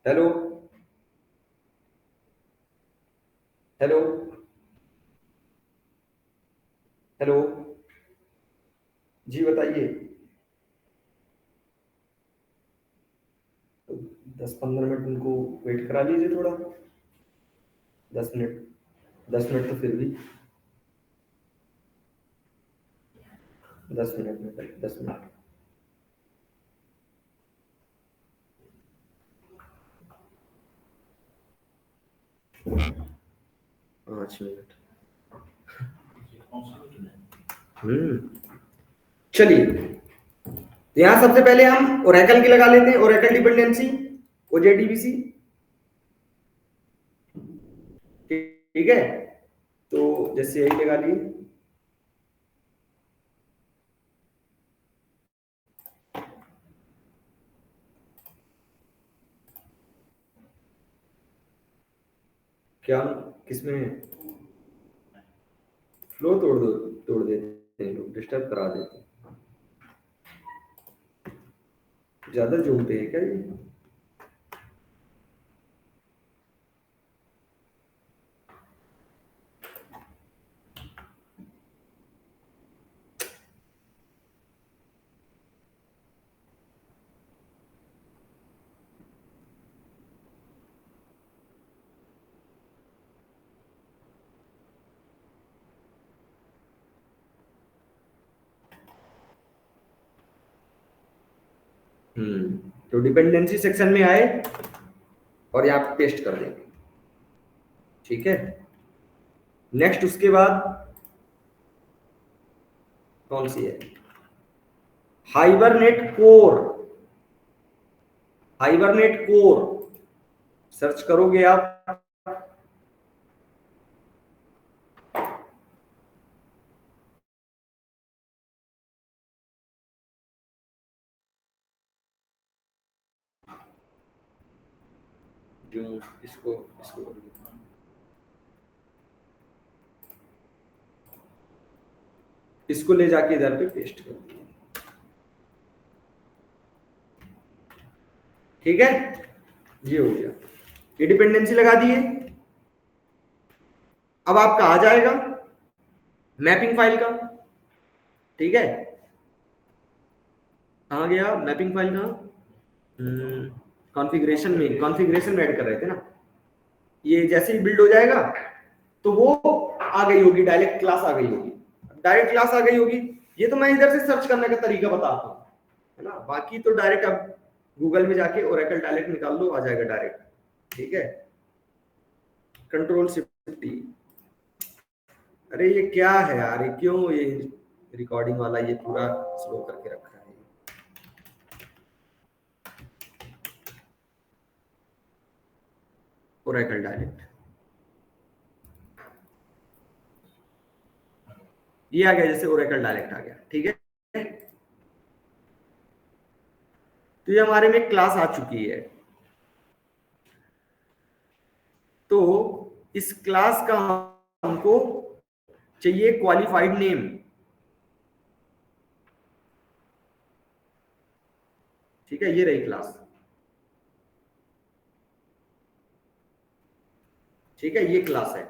hello hello hello, जी बताइए। तो 10-15 मिनट उनको वेट करा लीजिए थोड़ा, 10 मिनट, 10 मिनट तो फिर भी 10 मिनट में 10 मिनट, 5 मिनट, चलिए। तो यहां सबसे पहले हम ओरेकल की लगा लेते हैं, ओरेकल डिपेंडेंसी OJDBC, ठीक है। तो जैसे यही लगा लिए, क्या किसमें फ्लो तोड़ देते हैं लोग, डिस्टर्ब करा देते हैं, ज्यादा जूम पे है क्या ये, तो डिपेंडेंसी सेक्शन में आए, और यहाँ पे पेस्ट कर देंगे। ठीक है, नेक्स्ट उसके बाद कौन सी है, hibernate core. Hibernate core search करोगे आप, जो इसको इसको इसको ले जाके इधर पे पेस्ट कर दिया। ठीक है, ये हो गया, ये डिपेंडेंसी लगा दिए। अब आपका आ जाएगा मैपिंग फाइल का। ठीक है, कहाँ गया मैपिंग फाइल का, कॉन्फ़िगरेशन में, कॉन्फ़िगरेशन में ऐड कर रहे थे ना। ये जैसे ही बिल्ड हो जाएगा तो वो आ गई होगी, डायरेक्ट क्लास आ गई होगी, डायरेक्ट क्लास आ गई होगी। ये तो मैं इधर से सर्च करने का तरीका बताता हूँ, है ना। बाकी तो डायरेक्ट अब गूगल में जाके ओरेकल डायरेक्ट निकाल लो, आ जाएगा डायरेक्ट। ठीक है, कंट्रोल शिफ्ट टी। अरे ये क्या है यार, ये क्यों ये रिकॉर्डिंग वाला ये पूरा स्लो करके रखा है। ओरेकल डायरेक्ट, ये आ गया, जैसे ओरेकल डायरेक्ट आ गया। ठीक है, तो ये हमारे में क्लास आ चुकी है। तो इस क्लास का हमको चाहिए क्वालिफाइड नेम। ठीक है, ये रही क्लास। ठीक है, ये क्लास है।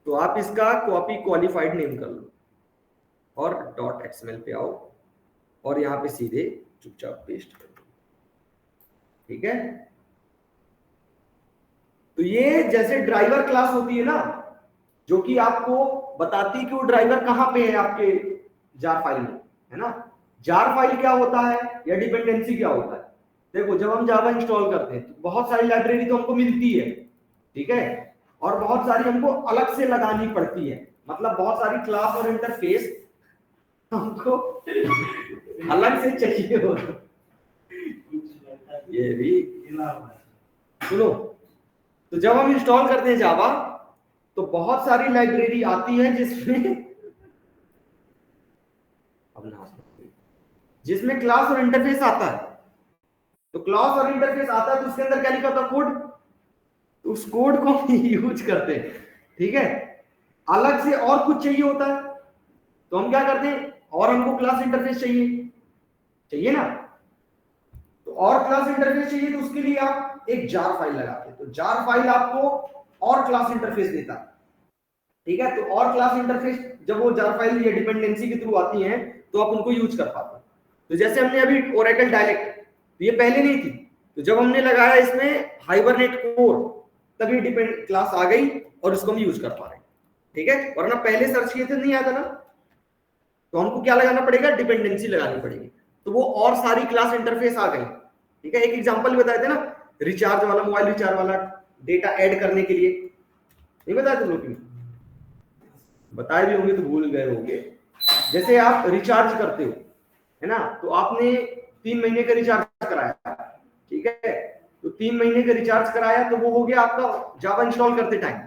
तो आप इसका कॉपी क्वालिफाइड नेम कर लो और .xml पे आओ और यहां पे सीधे चुपचाप पेस्ट कर दो। ठीक है, तो ये जैसे ड्राइवर क्लास होती है ना, जो कि आपको बताती है कि वो ड्राइवर कहां पे है आपके जार फाइल में, है ना। जार फाइल क्या होता है या डिपेंडेंसी क्या होता है। देखो, जब हम जावा इंस्टॉल करते हैं तो बहुत सारी लाइब्रेरी तो हमको मिलती है, ठीक है, और बहुत सारी हमको अलग से लगानी पड़ती है। मतलब बहुत सारी क्लास और इंटरफेस हमको अलग से चाहिए होता। ये भी सुनो, तो जब हम इंस्टॉल करते हैं जावा तो बहुत सारी लाइब्रेरी आती है जिसमें क्लास और इंटरफेस आता है। तो क्लास और इंटरफेस आता है तो उसके अंदर क्या लिखा होता है, कोड। तो उस कोड को हम यूज करते हैं। ठीक है, अलग से और कुछ चाहिए होता है तो हम क्या करते हैं, और हमको क्लास इंटरफेस चाहिए ना, तो और क्लास इंटरफेस चाहिए तो उसके लिए आप एक जार फाइल लगाते हैं। तो जार फाइल आपको और क्लास इंटरफेस देता है। ठीक है, तो और क्लास इंटरफेस जब वो जार फाइल या डिपेंडेंसी के थ्रू आती हैं तो आप उनको यूज कर पाते हैं। तो जैसे हमने अभी ओरेकल डायरेक्ट, तो ये पहले नहीं थी, तो जब हमने लगाया इसमें हाइबरनेट कोर तभी डिपेंड क्लास आ गई और इसको हम यूज कर पा रहे हैं। ठीक है, वरना पहले सर्च किए थे नहीं आता ना, तो हमको क्या लगाना पड़ेगा, डिपेंडेंसी लगानी पड़ेगी। तो वो और सारी क्लास इंटरफेस आ गई। ठीक है, एक एग्जांपल बताए थे ना, रिचार्ज वाला, मोबाइल रिचार्ज वाला डेटा ऐड करने के लिए, नहीं बताया तुम लोग, बताए भी होंगे तो भूल गए होंगे। जैसे आप रिचार्ज करते हो, है ना, तो आपने 3 महीने का रिचार्ज कराया, ठीक है, तो 3 महीने का रिचार्ज कराया तो वो हो गया आपका जावा इंस्टॉल करते टाइम।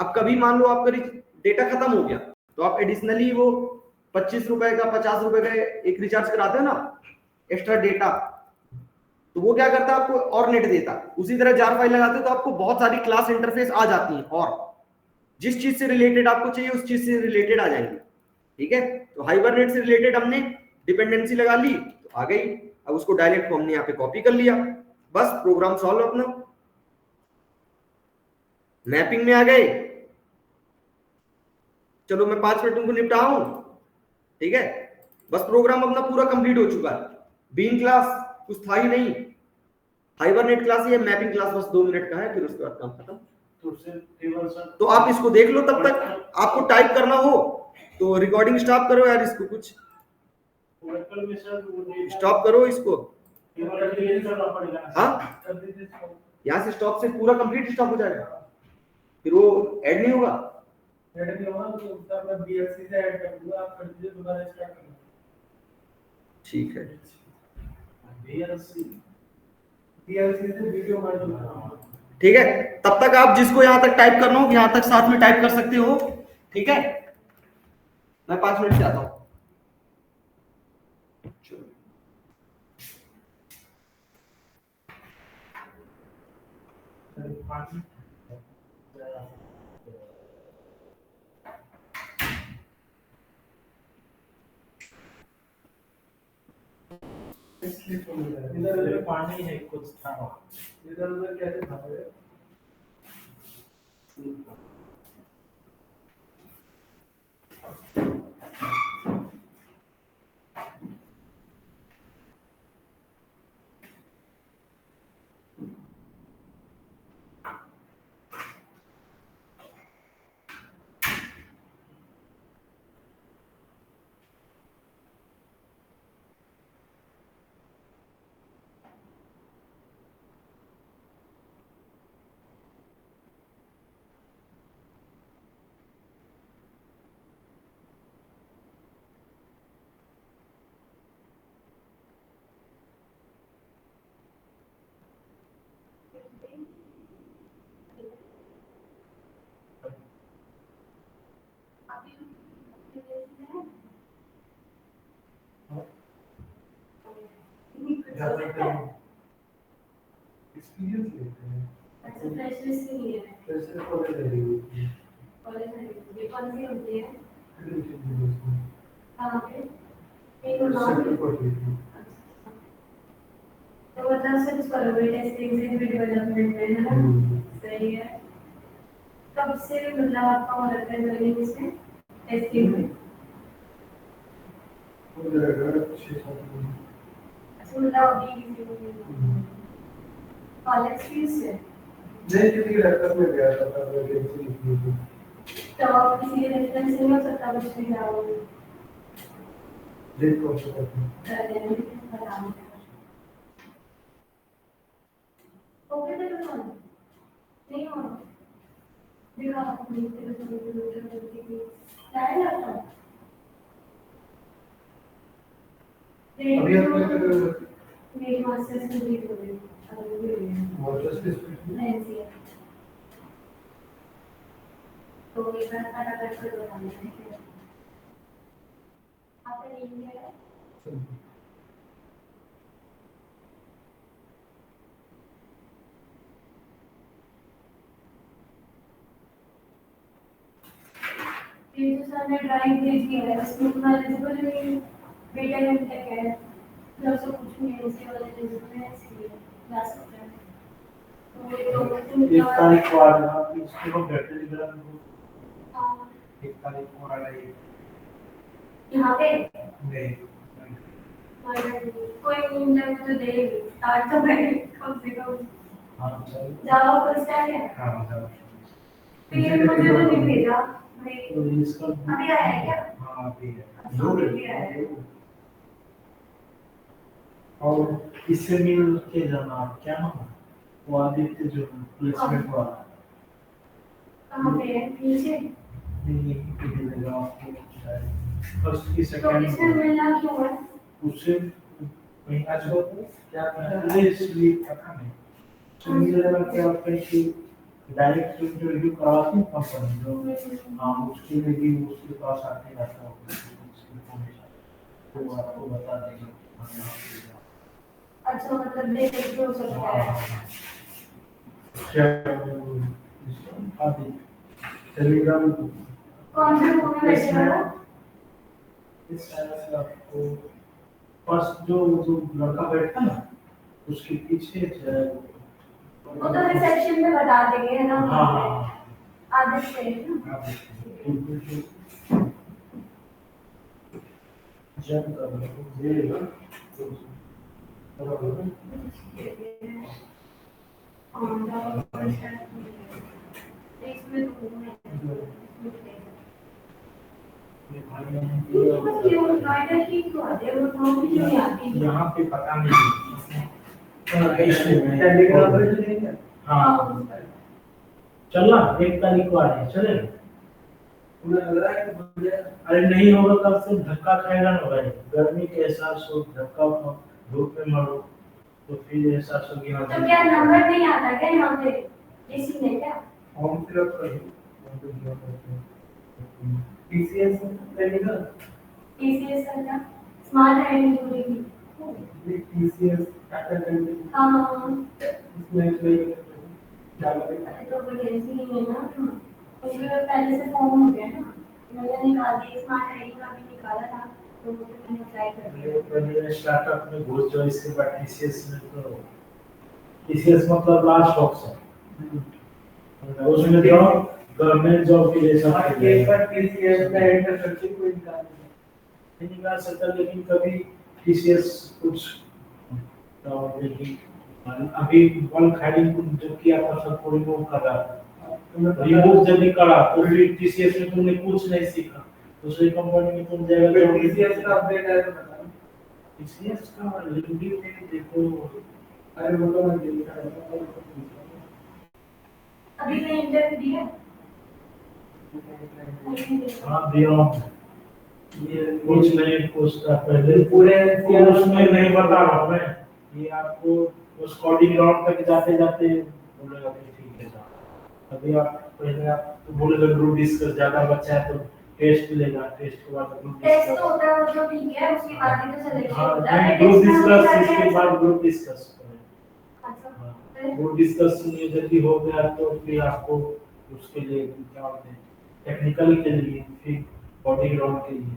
अब कभी मान लो आपका डेटा खत्म हो गया तो आप एडिशनली वो 25 रुपए का 50 रुपए का एक रिचार्ज कराते हो ना, एक्स्ट्रा डेटा, तो वो क्या करता है, आपको और नेट देता। उसी तरह जार फाइल लगाते हो तो आपको बहुत सारी क्लास इंटरफेस आ जाती है और जिस चीज से रिलेटेड आपको चाहिए उस चीज से रिलेटेड आ जाएंगे। ठीक है, तो हाइबरनेट से रिलेटेड हमने डिपेंडेंसी लगा ली तो आ गई। अब उसको डायरेक्ट हमने यहाँ पे कॉपी कर लिया, बस प्रोग्राम सॉल्व अपना। मैपिंग में आ गए, चलो मैं 5 मिनट उनको निपटाऊं। ठीक है, बस प्रोग्राम अपना पूरा कंप्लीट हो चुका है। बीन क्लास कुछ था ही नहीं, हाइबरनेट क्लास ये मैपिंग क्लास बस 2 मिनट का है, फिर उसके बाद काम खत्म। तो आप इसको देख लो, तब तक आपको टाइप करना हो तो रिकॉर्डिंग स्टॉप करो यार, इसको कुछ स्टॉप करो इसको। हाँ, यहाँ से स्टॉप से पूरा कंप्लीट स्टॉप हो जाएगा, फिर वो ऐड नहीं होगा। ऐड नहीं होगा तो उसका मैं बीएलसी से ऐड कर दूंगा, आप कर दीजिए, दोबारा स्टार्ट करना। ठीक है, बीएलसी बीएलसी से वीडियो बना दूंगा। ठीक है। तब तक आप जिसको यहाँ तक टाइप करना हो यहाँ तक साथ में टाइप कर सकते हो, ठीक है। मैं 5 मिनट से आता हूँ। इधर उधर पानी है कुछ था, इधर उधर कैसे था एक्सपीरियंस लेते हैं। अच्छा फ्रेशनेस के लिए है। फ्रेशर कॉलेज है ये कॉलेज में ये कौन सी होती है? क्रेडिट कहाँ पे? एक नाम सेक्टर पर है। तो मतलब सिर्फ करोगे टेस्टिंग से वीडियो डेवलपमेंट में, है ना? सही है। कब से मतलब आपका हो रखा है जर्नी इसमें टेस्टिंग में? हो जाएगा 6-7 महीने। अच्छा मतलब अभी किसी को नहीं कॉलेज फीस है? नहीं, किसी के लैपटॉप में गया था तब वैकेंसी निकली थी। तो आप किसी के रेफरेंस से नहीं हो सकता कुछ भी जाओगे? देख कौन सा करते हैं। कर देना बता मुझे। ओके तो नहीं हो देखा आपने तेरे को लाया लैपटॉप अभी आपने मेरी मास्टर्स कंप्लीट हो गई मास्टर्स किस में? एनसीए तो एक बार फटाफट से बताना है आपका नेम क्या है? ये जो सर ने ड्राइव भेज दिया है उसमें तुम्हारा एलिजिबल नहीं बेटा एमटेक है जब से कुछ नहीं है इसके वाले एलिजिबल है इसलिए क्लास होता है तो ये तो एक तारीख को आ रहा है इसके को बैटरी ग्राम हाँ एक तारीख को आ रहा है यहाँ पे नहीं कोई नहीं जाए तो देगी आज तो मैं कम से कम हाँ चल जावा फर्स्ट टाइम है हाँ जाओ फिर मुझे तो नहीं भेजा भाई तो इसका अभी आया है क्या? हाँ अभी है अभी आया है और इससे मिल के जाना आप क्या नाम है वो आदित्य जो प्लेसमेंट वाला कहाँ पे है पीछे नहीं मिलेगा आपको शायद फर्स्ट की तो इसमें सेकंड मिलना क्यों है? उससे कहीं आज हो क्या पहले इसलिए पता नहीं तो मिलेगा क्या कहीं डायरेक्ट इंटरव्यू करवाती है कंपनी जो हाँ उसके लिए भी उसके पास आके रहता है उसकी इन्फॉर्मेशन तो आपको बता देंगे अच्छा मतलब देख के हो सकता है क्या आदि टेलीग्राम कौन से रूम में बैठे हो? इस तरह से आपको फर्स्ट जो लड़का बैठा ना उसके पीछे जो वो तो रिसेप्शन में बता देंगे है ना हाँ आदत से है ना जब कर ये इसमें तो यहाँ पे पता नहीं टेलीग्राम पे नहीं है हाँ चलना 1 तारीख को आ रहे हैं, चलेगा? उन्हें लग रहा है कि मुझे अरे नहीं होगा कल से धक्का खाएगा ना भाई, गर्मी के एहसास हो, धक्का खाओ, धूप में मरो तो फिर एहसास होगी। हाँ तो क्या नंबर नहीं आता क्या यहाँ पे इसी में क्या फॉर्म फिलअप कर टीसीएस करेगा टीसीएस का क्या स्मार्ट आईडी जुड़ेगी टीसीएस अटेंडेंट हाँ इसमें क्या करेगा तो वैकेंसी नहीं है ना क्योंकि पहले से फॉर्म हो गया ना मैंने निकाल दिया स्मार्ट आईडी का भी निकाला था तो वो मैंने अप्लाई कर दिया पहले स्टार्टअप में घुस जाओ, इसके बाद टीसीएस में, तो टीसीएस मतलब लास्ट ऑप्शन, उसमें जाओ गवर्नमेंट जॉब के लिए सब एक बार टीसीएस में एंटर करके कोई नहीं निकाल सकता, लेकिन कभी टीसीएस कुछ तो लेकिन अभी वन हायरिंग जो किया था सबको रिमूव कर रहा था, रिमूव जब भी करा तो फिर टीसीएस में तुमने कुछ नहीं सीखा, दूसरी कंपनी में तुम जाएगा तो टीसीएस का अपडेट है तो बता टीसीएस का लिंक्डइन में देखो। अरे वो तो मैं देखा है अभी मैं इंटरव्यू दिया हाँ दिया ये कुछ नहीं पूछता पहले, पूरे उसमें नहीं बता रहा मैं, ये आपको उस कोडिंग राउंड तक जाते जाते बोलेगा कि ठीक है साहब, अभी आप पहले आप तो बोलेगा ग्रुप डिस्कस, ज्यादा बच्चा है तो टेस्ट लेगा, टेस्ट के बाद ग्रुप टेस्ट तो डिस्कस, होता है वो तो ठीक है उसके बाद ही तो सिलेक्शन हाँ होता है ग्रुप टेस्ट में डिस्कस, होता इसके है बाद ग्रुप डिस्कस अच्छा ग्रुप डिस्कस यदि हो गया तो फिर आपको उसके लिए क्या बोलते हैं टेक्निकल के लिए, फिर कोडिंग राउंड के लिए,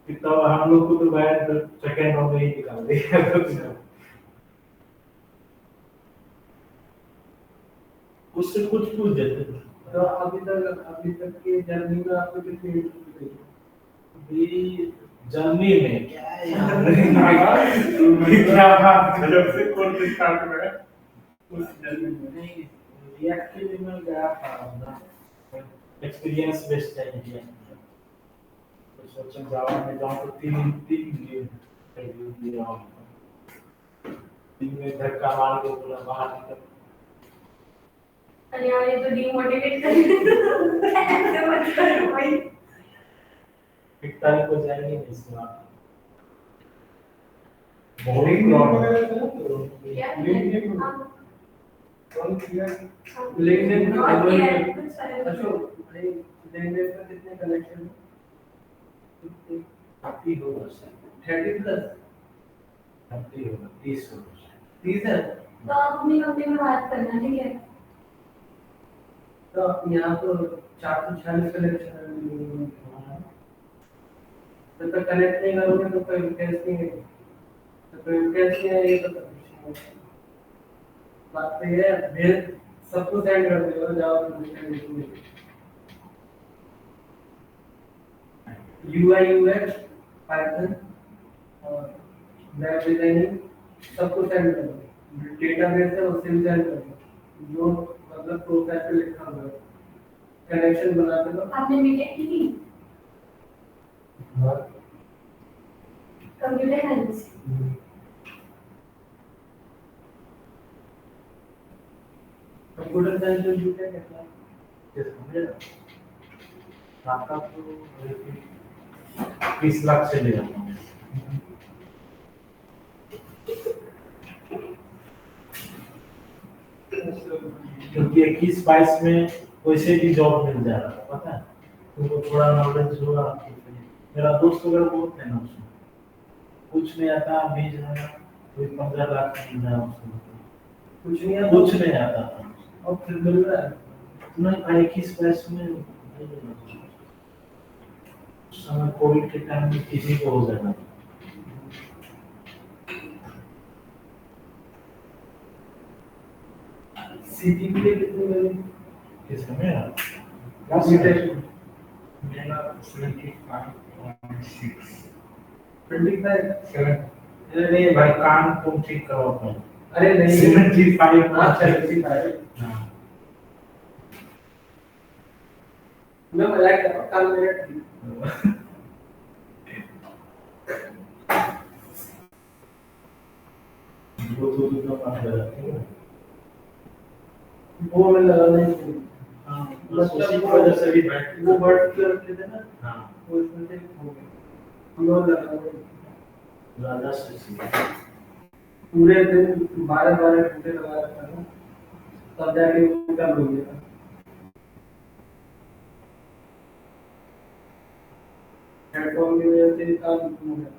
फिर तो हम लोग को तो बाहर सेकंड राउंड में ही निकाल देगा उससे कुछ पूछ देते हैं। तो अभी तक की जर्नी में आपको कितनी इंटरव्यू मेरी जर्नी में क्या है यार क्या बात जब से कोर्स स्टार्ट हुआ है उस जर्नी में नहीं, रिएक्ट के लिए मैं गया था अपना एक्सपीरियंस बेस्ड चाहिए, तो सोचा जावा में जाऊं तो तीन इंटरव्यू दिया हूं, तीन में धक्का मार के बोला बाहर निकल। अरे यार ये तो डिमोटिवेट कर ऐसे मत करो भाई 1 तारीख को जाएंगे इसके बाद बहुत क्या LinkedIn हाँ कौन किया हाँ। LinkedIn हाँ, में किया है, कुछ सारे अशोक भाई LinkedIn पे कितने कलेक्शन काफी होगा सर 30 प्लस 30 होगा 30 है तो आप अपनी कंपनी में बात करना ठीक है तो यहाँ तो 446 कलेक्शन है जब तक कनेक्ट नहीं करोगे तो कोई टेस्ट नहीं है, तो कोई टेस्ट नहीं है तो बात तो ये है भेज सबको सेंड कर दो जाओ UI UX पाइथन और वेब डिजाइनिंग सबको सेंड कर दो, डेटाबेस है उसे भी सेंड कर दो, जो मतलब प्रोफाइल पे लिखा हुआ है कनेक्शन बना के दो। आपने बीटेक की थी कंप्यूटर साइंस कंप्यूटर साइंस में जुटे क्या ये समझे आपका तो 30 लाख से ले जाता हूँ क्योंकि 21-22 में वैसे भी जॉब मिल जा रहा है, पता है तुमको थोड़ा नॉलेज होगा। मेरा दोस्त वगैरह बहुत है ना उसमें, कुछ नहीं आता, भेज रहा कोई 15 लाख मिल रहा है उसको, कुछ नहीं है कुछ नहीं आता था और फिर मिल रहा है नहीं 21-22 में उस समय कोविड के टाइम में किसी को हो जाना। सीटी के लिए कितनी मिली किस समय बीटेक मेरा 75.6 25 अरे नहीं भाई कान तुम ठीक करो अपना, अरे नहीं 75 हाँ 75 हाँ मैं मजाक कर रहा हूँ कान मेरा ठीक वो तो बात है वो मैं लगाना ही चाहिए। हाँ, बस उसी की वजह से भी बैठ वो बर्ड जो रखे थे ना, हाँ वो इसमें से हो गए। हम लोग लगाना ही ज्यादा से पूरे दिन 12 घंटे लगा रखा था, तब जाके वो कल हो गया। हेडफोन की वजह से काम हो गया।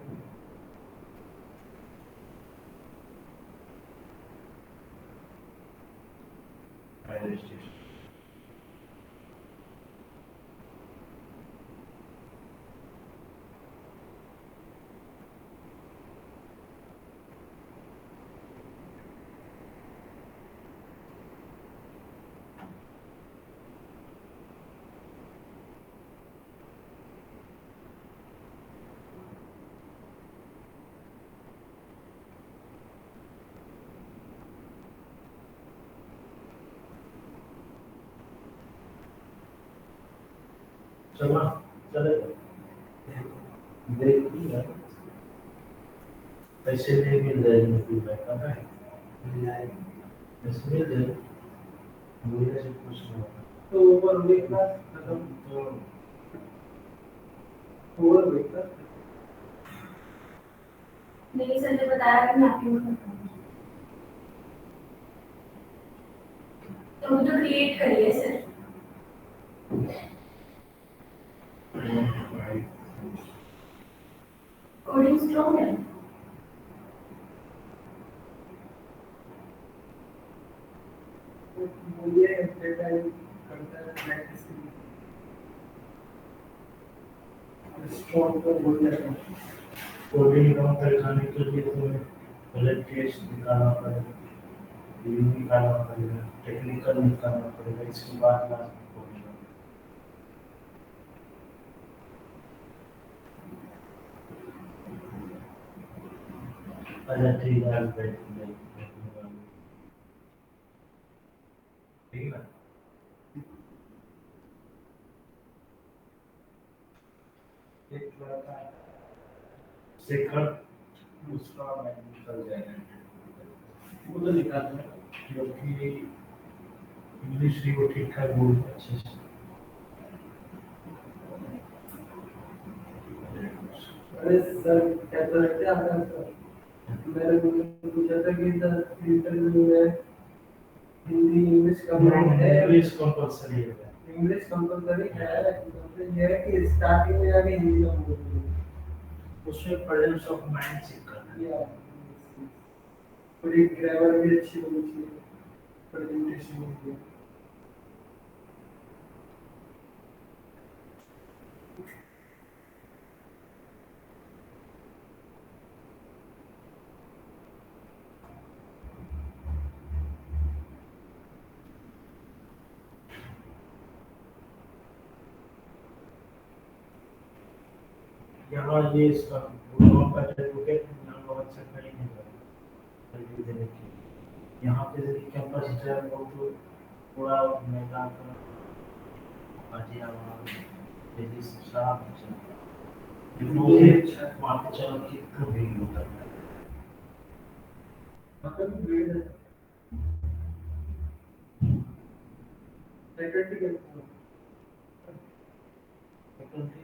Fire station. चला चलेगा देख लिया पैसे नहीं मिल जाएंगे फीडबैक का है मिल जाएगा इसमें दे मुझे से कुछ नहीं होगा तो ऊपर देखना खत्म तो ओवर देखना। नहीं सर ने बताया कि मैं आपके में तो मुझे क्रिएट करिए सर। कोडिंग स्ट्रॉन्ग है। मुझे डेटा करता है प्रैक्टिस स्ट्रॉन्ग को बोल जाता है। कोडिंग काम करने के लिए तुम्हें पहले टेस्ट निकालना पड़ेगा रिव्यू निकालना पड़ेगा टेक्निकल निकालना पड़ेगा इसके बाद लास्ट में कोडिंग अच्छा ठीक है आज बैठ ठीक है एक लड़का शेखर दूसरा मैं निकल जाएगा वो तो निकालता है। क्योंकि इंग्लिश भी वो ठीक ठाक बोलते अच्छे से अरे सर कहते रहते हैं आपका सर मैंने पूछा था कि सर इंटरव्यू में हिंदी इंग्लिश कंबाइंड है। इंग्लिश कंपलसरी है इंग्लिश कंपलसरी है मतलब ये है कि स्टार्टिंग में जाके हिंदी में बोलते हैं उसमें प्रेजेंस ऑफ माइंड चेक करना है या थोड़ी ग्रामर भी अच्छी होनी चाहिए प्रेजेंटेशन में। यहाँ ये इसका भूगोल का सर्टिफिकेट यहाँ बहुत अच्छा कहीं नहीं होगा सर्टिफिकेट देने के यहाँ पे यदि कैंपस इंटरव्यू हो तो पूरा मैदान का बाजिया वहाँ यदि साफ ये अच्छा है। वहाँ पे चलो कितना भीड़ होता है मतलब ग्रेड है फैकल्टी के फैकल्टी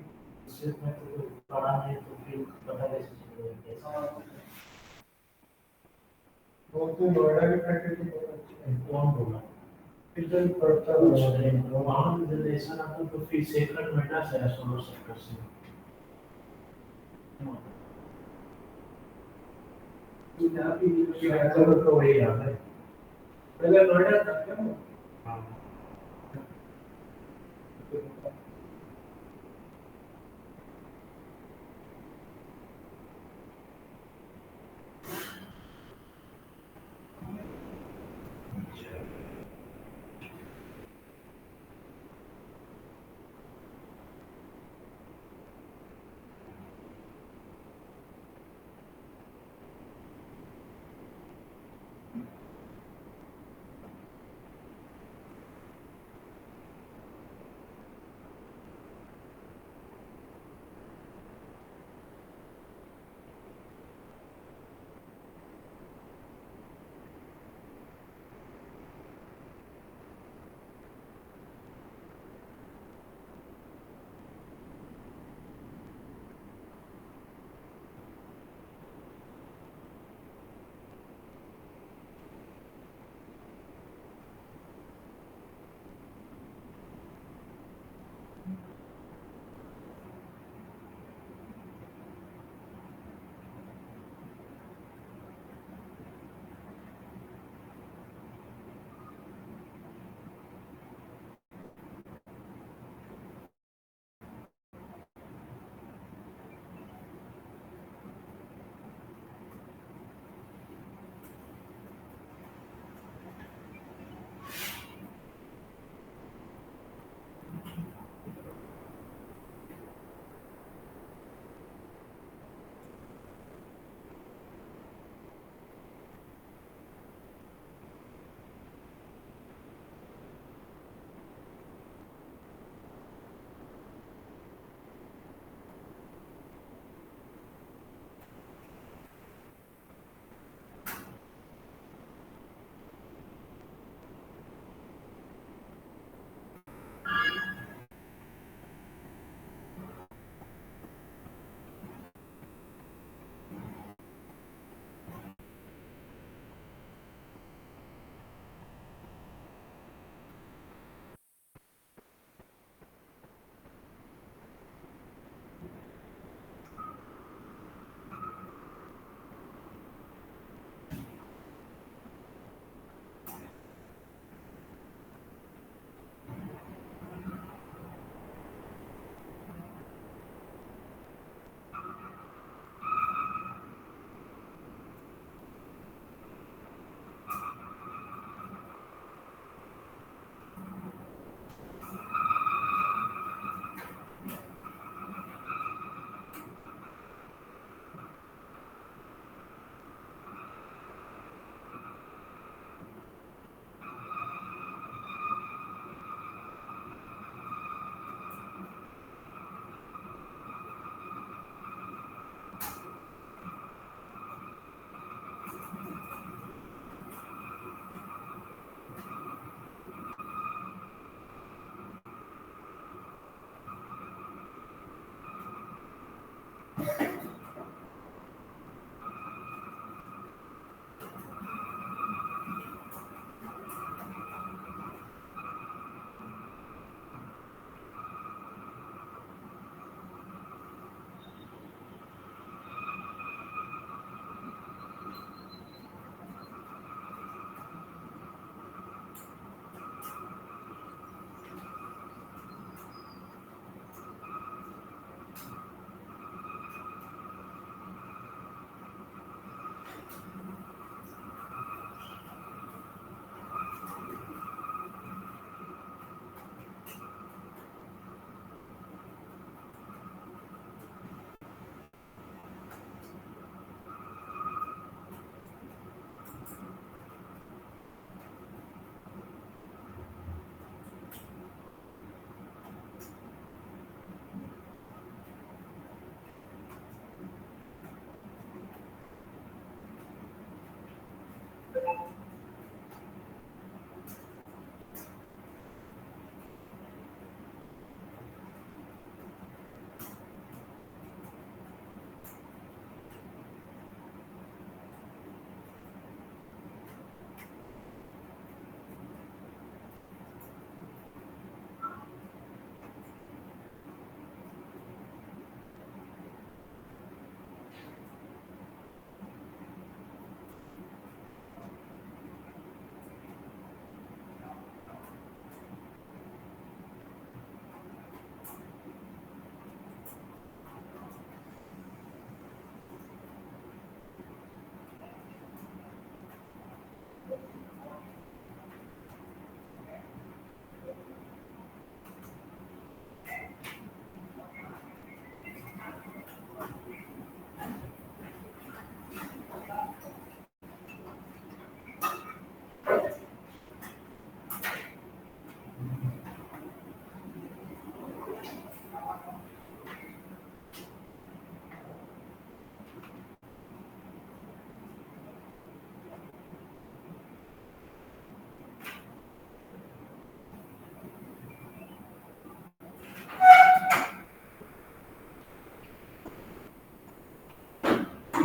सिर्फ मैं तो पढ़ा नहीं तो फिर पता कैसे चलेगा वो तो नोएडा की फैकल्टी बहुत अच्छी है। कौन बोला इधर पढ़ता कुछ वहाँ रिलेशन आता तो फिर सेकंड महीना से सोलो सेक्टर से यहाँ की सेकंड तो वही आता है पहले नोएडा था क्या हाँ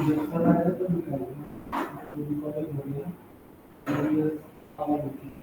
जब सर आया तो निकाल दिया, तो भी कॉलेज हो गया, और ये आवाज होती है।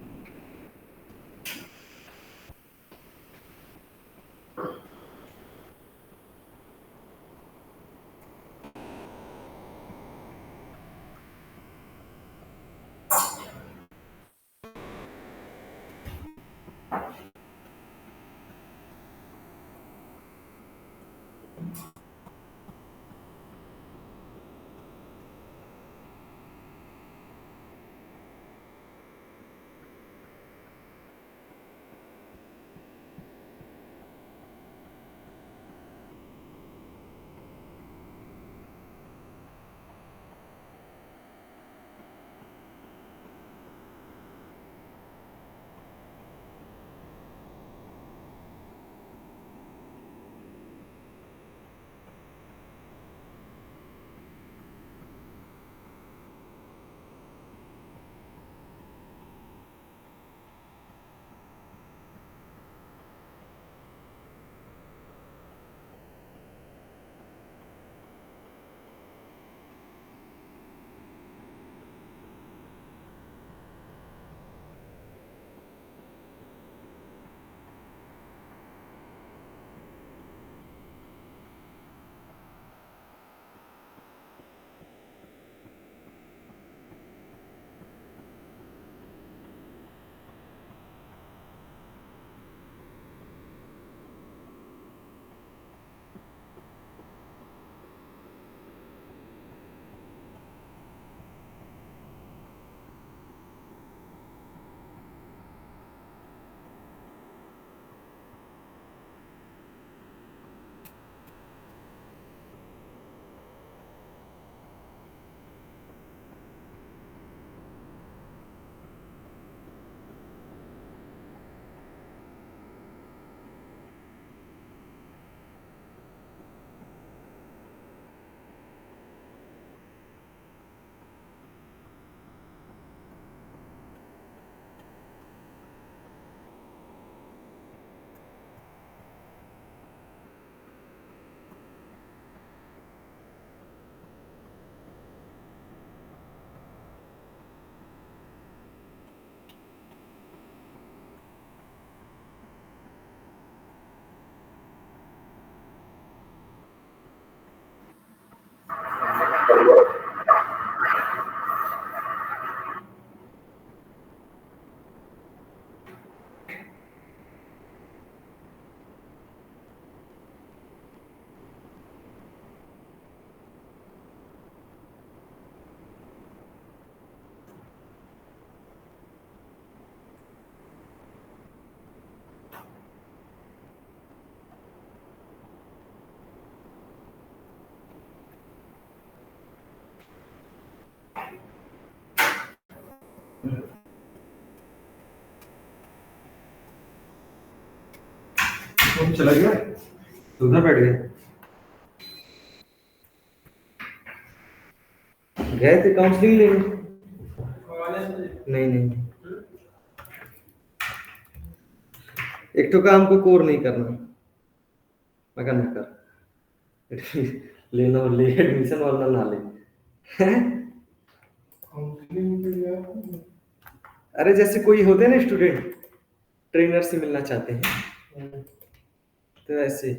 तुम चला गया तो उधर बैठ गए गए थे काउंसलिंग लेने नहीं नहीं एक तो काम को कोर नहीं करना मैं कहना कर लेना और ले एडमिशन वाला ना ले काउंसलिंग के लिए अरे जैसे कोई होते हैं ना स्टूडेंट ट्रेनर से मिलना चाहते हैं तो ऐसे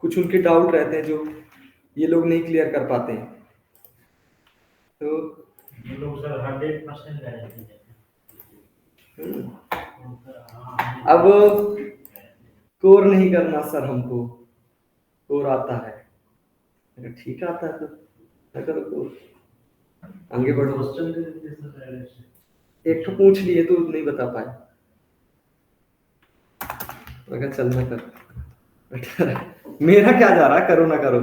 कुछ उनके डाउट रहते हैं जो ये लोग नहीं क्लियर कर पाते हैं तो लोग सर 100% गारंटी देते अब कोर नहीं करना सर हमको कोर आता है अगर ठीक आता है तो क्या करो कोर आगे बढ़ो क्वेश्चन दे देते सर एक तो पूछ लिए तो नहीं बता पाए अगर चलना कर मेरा क्या जा रहा करो ना करो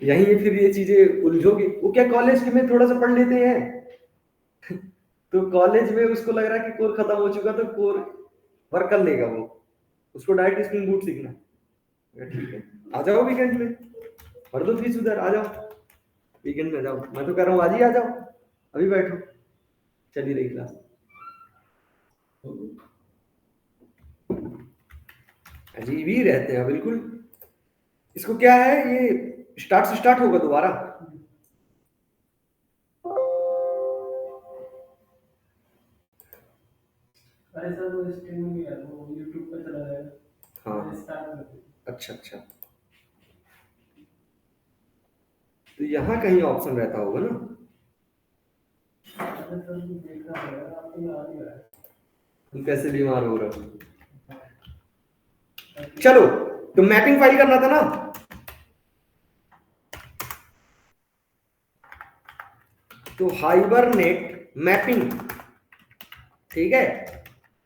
यही फिर ये चीजें उलझोगी वो क्या कॉलेज में थोड़ा सा पढ़ लेते हैं तो कॉलेज में उसको लग रहा है कि कोर खत्म हो चुका तो कोर वर्क कर लेगा वो उसको डायरेक्ट स्प्रिंग बूट सीखना ठीक है आ जाओ वीकेंड में भर दो फीस उधर आ जाओ वीकेंड में जाओ मैं तो कह रहा हूँ आज ही आ जाओ अभी बैठो चली रही क्लास अजीब ही रहते हैं बिल्कुल इसको क्या है, ये स्टार्ट से स्टार्ट होगा दोबारा। अरे सर वो स्ट्रीमिंग है, वो यूट्यूब पे चला जाएगा। हाँ स्टार्ट कर दो। अच्छा अच्छा, तो यहाँ कहीं ऑप्शन रहता होगा ना। अरे सर वो देखना पड़ेगा, आपको याद नहीं आ रहा है। तुम कैसे बीमार हो रहे हो। चलो, तो मैपिंग फाइल करना था ना। तो हाइबरनेट मैपिंग, ठीक है,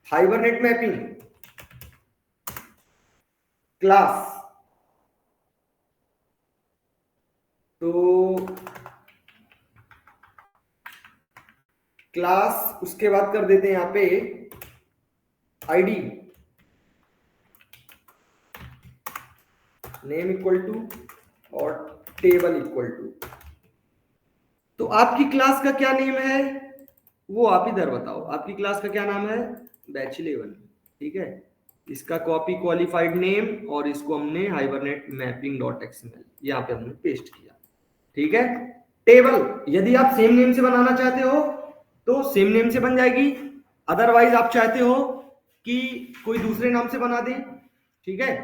हाइबरनेट मैपिंग क्लास। तो क्लास, उसके बाद कर देते हैं यहां पे आईडी, नेम इक्वल टू और टेबल इक्वल टू। तो आपकी क्लास का क्या नेम है वो आप इधर बताओ, आपकी क्लास का क्या नाम है, बैच 11, ठीक है। इसका कॉपी क्वालिफाइड नेम और इसको हमने हाइबरनेट मैपिंग डॉट एक्सएमएल यहाँ पे हमने पेस्ट किया, ठीक है। टेबल यदि आप सेम नेम से बनाना चाहते हो तो सेम नेम से बन जाएगी, अदरवाइज आप चाहते हो कि कोई दूसरे नाम से बना दे, ठीक है,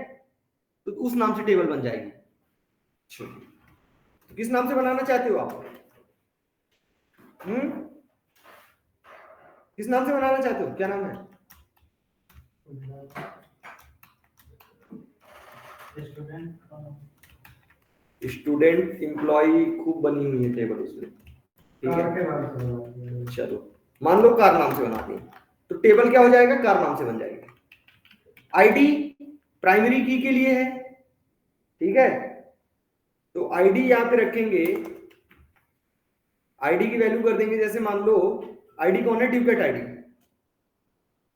तो उस नाम से टेबल बन जाएगी। तो किस नाम से बनाना चाहते हो आप, किस नाम से बनाना चाहते हो, क्या नाम है। स्टूडेंट एम्प्लॉय खूब बनी हुई है टेबल उसमें, ठीक है। चलो मान लो कार नाम से बनाते हैं, तो टेबल क्या हो जाएगा, कार नाम से बन जाएगा। आईडी प्राइमरी की के लिए है, ठीक है, तो आईडी यहां पे रखेंगे, आईडी की वैल्यू कर देंगे, जैसे मान लो आईडी कौन है, ड्यूकेट आईडी,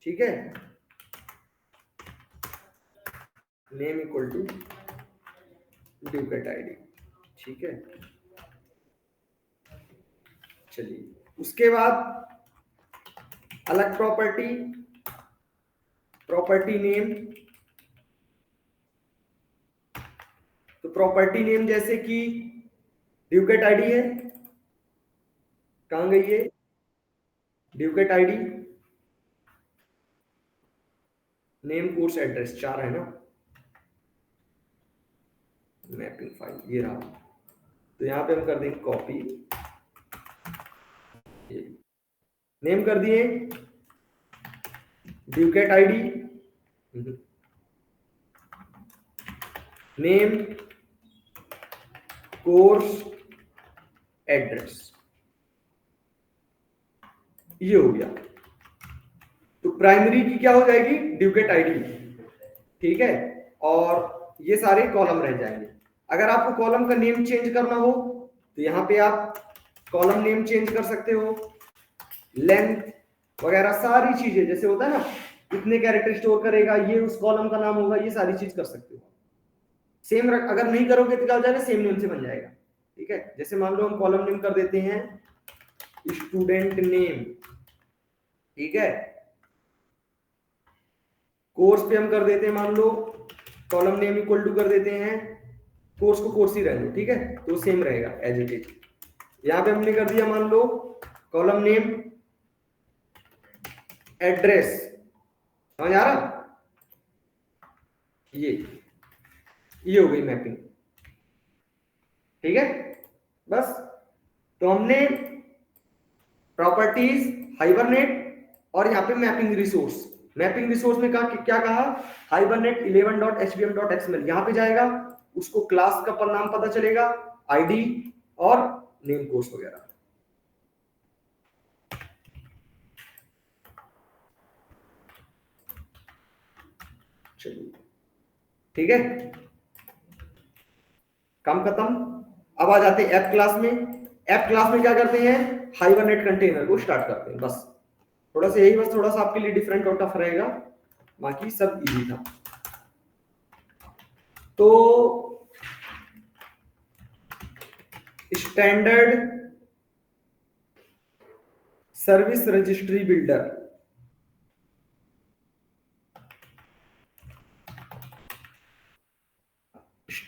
ठीक है, नेम इक्वल टू ड्यूकेट आईडी, ठीक है। चलिए उसके बाद अलग प्रॉपर्टी, प्रॉपर्टी नेम, तो प्रॉपर्टी नेम जैसे कि ड्यूकेट आईडी है, कहां गई है ड्यूकेट आईडी, नेम कोर्स एड्रेस 4 है ना, मैपिंग फाइल ये रहा, तो यहां पे हम कर देंगे कॉपी, नेम कर दिए ड्यूकेट आईडी, नेम कोर्स एड्रेस, ये हो गया। तो प्राइमरी की क्या हो जाएगी, ड्यूकेट आईडी, ठीक है, और ये सारे कॉलम रह जाएंगे। अगर आपको कॉलम का नेम चेंज करना हो तो यहाँ पे आप कॉलम नेम चेंज कर सकते हो, लेंथ वगैरह सारी चीजें, जैसे होता है ना इतने कैरेक्टर स्टोर करेगा, ये उस कॉलम का नाम होगा, ये सारी चीज कर सकते हो। सेम अगर नहीं करोगे तो क्या हो जाएगा, सेम नेम से बन जाएगा, ठीक है। जैसे मान लो हम कॉलम नेम कर देते हैं स्टूडेंट नेम, ठीक है, कोर्स पे हम कर देते हैं, मान लो कॉलम नेम इक्वल टू कर देते हैं, कोर्स को कोर्स ही रहने, ठीक है, तो सेम रहेगा एज इट इज। यहां पे हमने कर दिया मान लो कॉलम नेम एड्रेस, समझ आ रहा, ये हो गई मैपिंग, ठीक है। बस तो हमने प्रॉपर्टीज, हाइबरनेट और यहाँ पे मैपिंग रिसोर्स, मैपिंग रिसोर्स में क्या कहा, हाइबरनेट 11.hvm.xml, यहां पे जाएगा, उसको क्लास का नाम पता चलेगा, आईडी और नेम कोर्स वगैरह। चलिए ठीक है, काम खत्म। अब आ जाते हैं ऐप क्लास में। ऐप क्लास में क्या करते हैं, हाइबरनेट कंटेनर को स्टार्ट करते हैं, बस थोड़ा सा यही, बस थोड़ा सा आपके लिए डिफरेंट और टफ रहेगा, बाकी सब इजी था। तो standard service registry builder,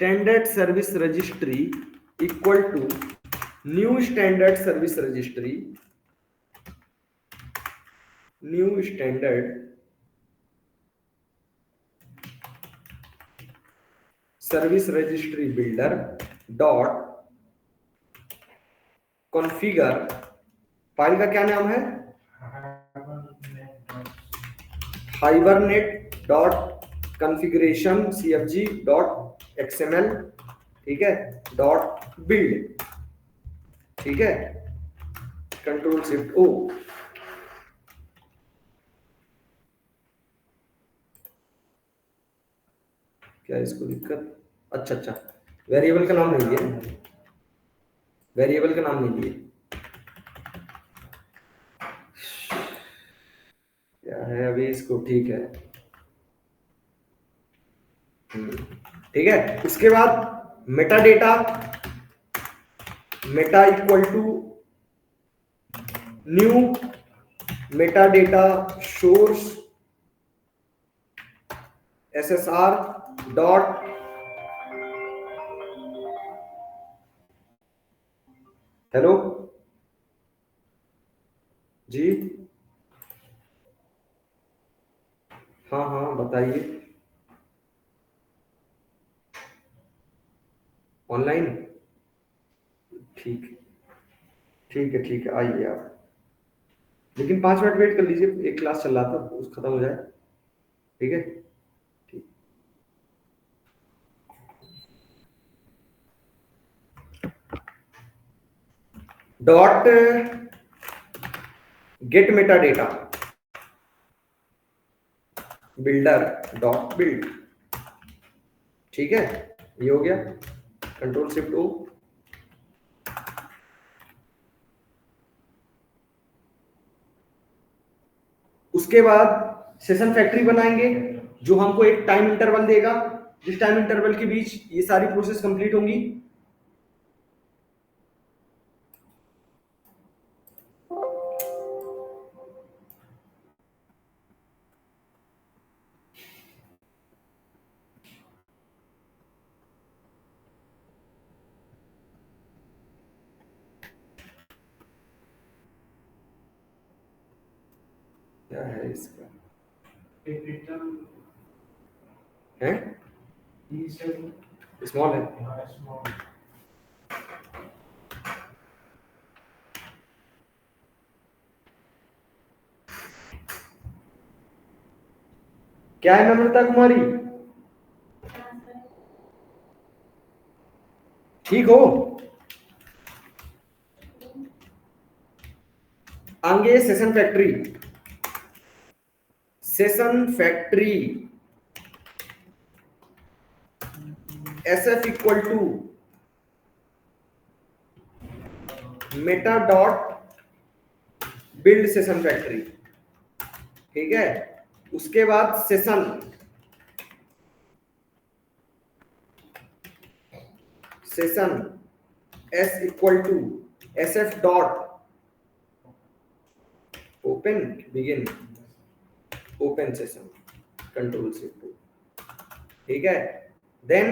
standard service registry equal to new standard service registry, new standard service registry builder dot configure, file का क्या नाम है, hibernate dot configuration cfg dot xml, ठीक है, डॉट बिल्ड, ठीक है, कंट्रोल शिफ्ट ओ। क्या इसको दिक्कत, अच्छा अच्छा, वेरिएबल का नाम नहीं दिया, वेरिएबल का नाम नहीं दिया, क्या है अभी इसको, ठीक है, ठीक है। उसके बाद meta data, meta equal to new meta data source SSR dot hello जी, हाँ हाँ बताइए, ऑनलाइन, ठीक ठीक है, ठीक है, आइए आप, लेकिन 5 मिनट वेट कर लीजिए, एक क्लास चल रहा था उस खत्म हो जाए, ठीक है, ठीक। Dot gate Meta data builder dot build, ठीक है, ये हो गया, कंट्रोल शिफ्ट ओ। उसके बाद सेशन फैक्ट्री बनाएंगे जो हमको एक टाइम इंटरवल देगा, जिस टाइम इंटरवल के बीच ये सारी प्रोसेस कंप्लीट होंगी। क्या है इसका, है स्मॉल है, क्या है नम्रता कुमारी, ठीक हो, आगे session factory, session factory SF equal to meta dot build session factory, ठीक है। उसके बाद session S equal to SF dot open begin open session, control shift, ठीक है। देन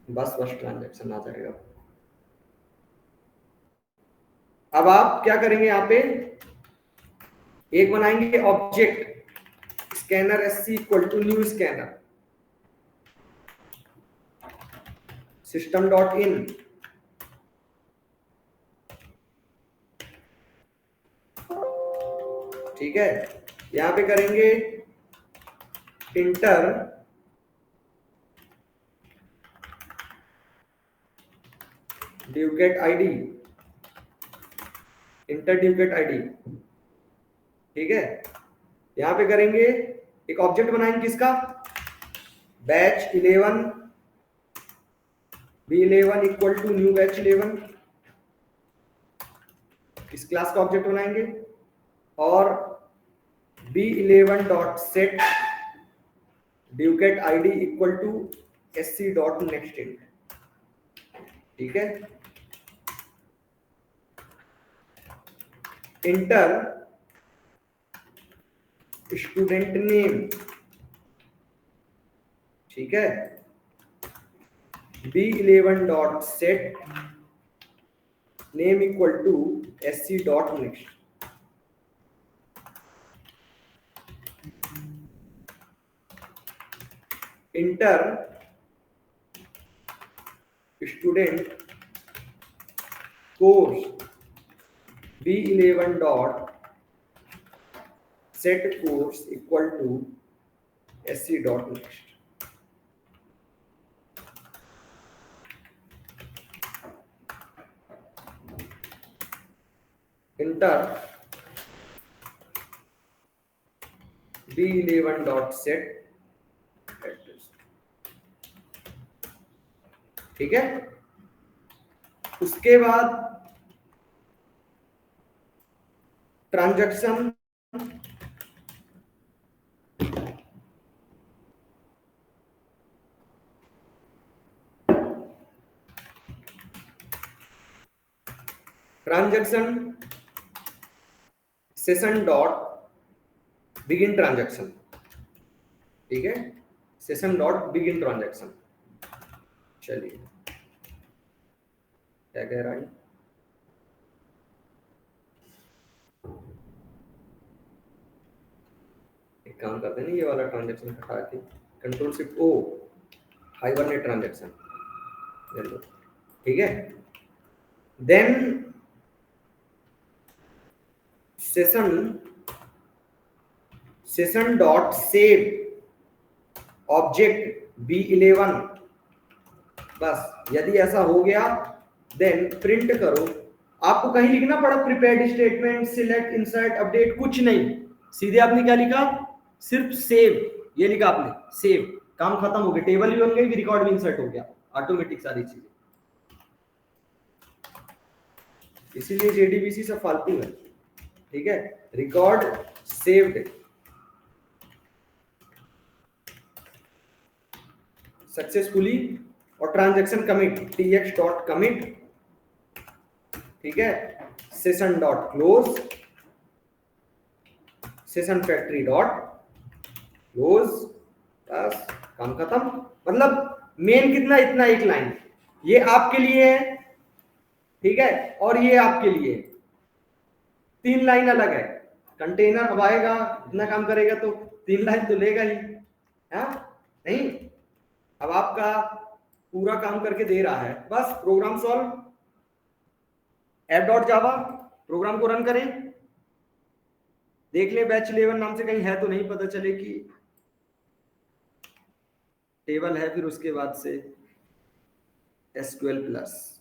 बस ट्रांजैक्शन आ जाएगा। अब आप क्या करेंगे, यहाँ पे एक बनाएंगे object scanner SC equal to new scanner system dot in, ठीक है। यहां पे करेंगे enter ducat ID, enter ducat ID, ठीक है। यहां पे करेंगे एक ऑब्जेक्ट बनाएंगे किसका, batch 11 B11 equal to new batch 11, इस क्लास का ऑब्जेक्ट बनाएंगे, और B11 dot set ducat ID equal to SC dot next int, ठीक है। इंटर स्टूडेंट नेम, ठीक है, B11 dot set name equal to SC dot next. Enter student course B11 dot set course equal to SC dot next. Enter B11 dot set address, ठीक है। उसके बाद transaction session dot begin transaction, ठीक है, session dot begin transaction. चलिए क्या कह रहा है, एक काम करते हैं, ये वाला ट्रांजैक्शन हटा के control shift O hibernate transaction, ठीक है। Then session dot save object B11, बस यदि ऐसा हो गया देन प्रिंट करो। आपको कहीं लिखना पड़ा prepared statement, select, insert, update, कुछ नहीं, सीधे आपने क्या लिखा, सिर्फ सेव, ये लिखा आपने सेव, काम खत्म हो गया, टेबल भी बन गई, रिकॉर्ड भी इंसर्ट हो गया, ऑटोमेटिक सारी चीजें। इसीलिए JDBC सब फालतू है, ठीक है। रिकॉर्ड सेव्ड सक्सेसफुली और transaction commit TX dot commit, ठीक है, session dot close, session factory dot close, बस काम खत्म। मतलब मेन कितना, इतना एक लाइन, ये आपके लिए है, ठीक है, और ये आपके लिए, 3 लाइन अलग है। कंटेनर अब आएगा, इतना काम करेगा तो 3 लाइन तो लेगा ही, है नहीं। अब आपका पूरा काम करके दे रहा है, बस प्रोग्राम सॉल्व, app.java प्रोग्राम को रन करें, देख ले बैच 11 नाम से कहीं है तो नहीं, पता चले कि टेबल है, फिर उसके बाद से SQL प्लस।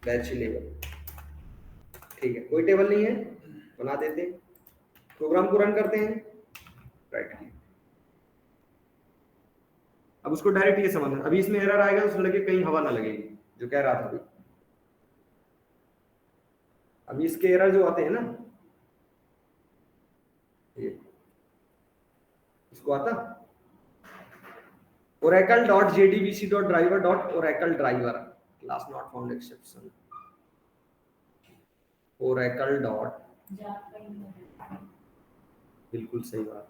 बैच 11, ठीक है, कोई टेबल नहीं है, बना देते, प्रोग्राम को रन करते हैं, राइट क्लिक। अब उसको डायरेक्ट ये समझना, अभी इसमें एरर आएगा तो लगे कहीं हवा ना लगेगी, जो कह रहा था अभी। अभी इसके एरर जो आते हैं ना, ये इसको आता oracle.jdbc.driver.oracle driver class not found exception, oracle dot, बिल्कुल सही बात,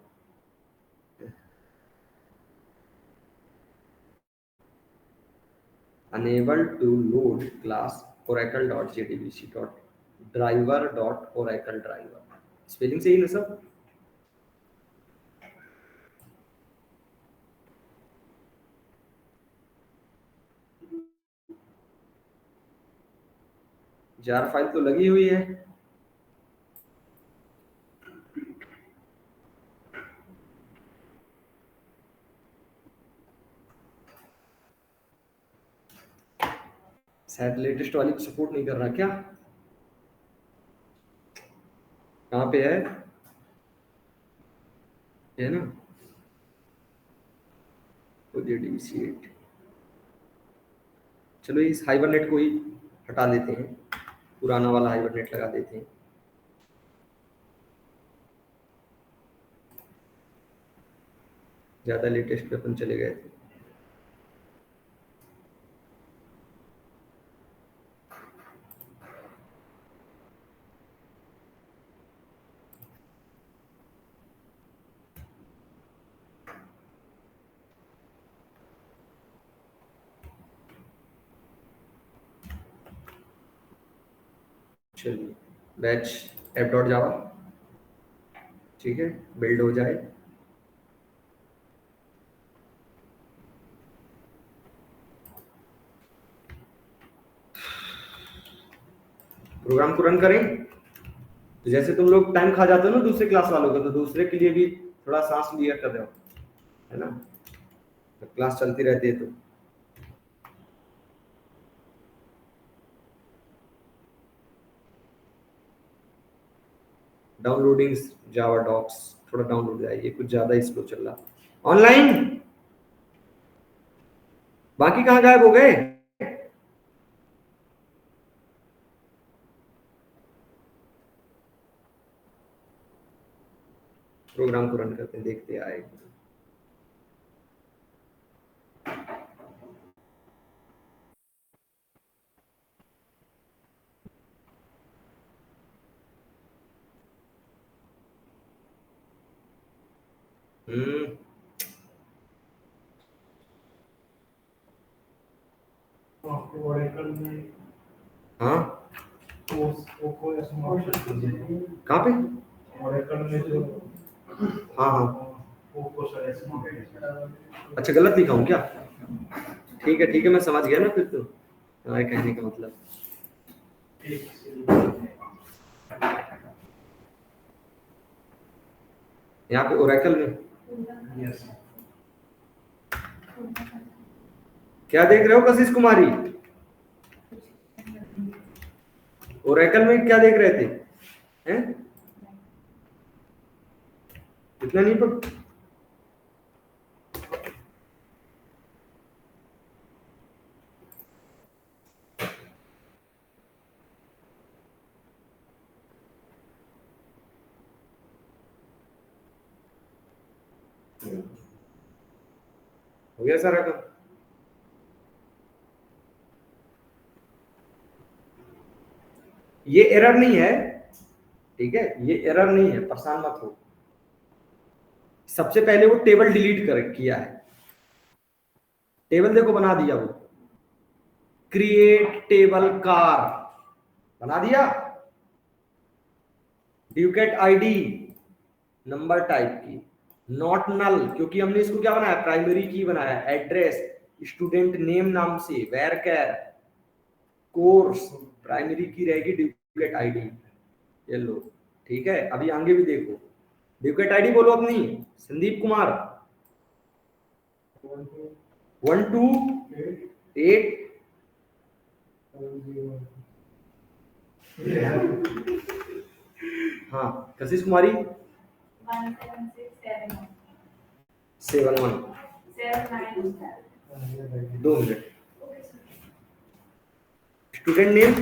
unable to load class oracle.jdbc.driver.oracle driver, spelling सही ना सब। जार फाइल तो लगी हुई है, शायद लेटेस्ट वाली सपोर्ट नहीं कर रहा क्या? कहाँ पे है? है ना JDBC8। चलो इस हाइबरनेट को ही हटा देते हैं, पुराना वाला हाइबरनेट लगा देते हैं। ज्यादा लेटेस्ट पे अपन चले गए थे। चलिए बैच app.java, ठीक है, बिल्ड हो जाए। प्रोग्राम को रन करें। तो जैसे तुम लोग टाइम खा जाते हो ना दूसरे क्लास वालों का, तो दूसरे के लिए भी थोड़ा सांस लिया कर दो, है ना, तो क्लास चलती रहती है। तो डाउनलोडिंग जावा डॉक्स थोड़ा डाउनलोड जाए, ये कुछ ज्यादा ही स्लो चल रहा। ऑनलाइन बाकी कहाँ गायब हो गए? प्रोग्राम को रन करते हैं, देखते आए। आपको ओरेकल में हाँ कोई ऐसा ऑप्शन दीजिए। कहाँ पे? ओरेकल में जो हाँ हाँ वो सर ऐसा अच्छा, गलत लिखा हूँ क्या? ठीक है मैं समझ गया ना फिर। तो हमारे कहने का मतलब यहाँ पे ओरेकल में यस क्या देख रहे हो कशिश कुमारी? ओरेकल में क्या देख रहे थे? हैं? इतना नहीं पता? हो गया सारा काम? ये एरर नहीं है, ठीक है, ये एरर नहीं है, परेशान मत हो। सबसे पहले वो टेबल डिलीट कर किया है। टेबल देखो बना दिया, वो क्रिएट टेबल कार बना दिया। ड्यूकेट आईडी नंबर टाइप की, नॉट नल, क्योंकि हमने इसको क्या बनाया, प्राइमरी की बनाया। एड्रेस स्टूडेंट नेम नाम से, वेर कैर कोर्स प्राइमरी की रहेगी, ड्यूकेट आईडी। ये लो, ठीक है। अभी आगे भी देखो, ड्यूकेट आईडी बोलो अपनी, संदीप कुमार 128 हाँ, कशिश कुमारी 71 2 मिनट। स्टूडेंट नेम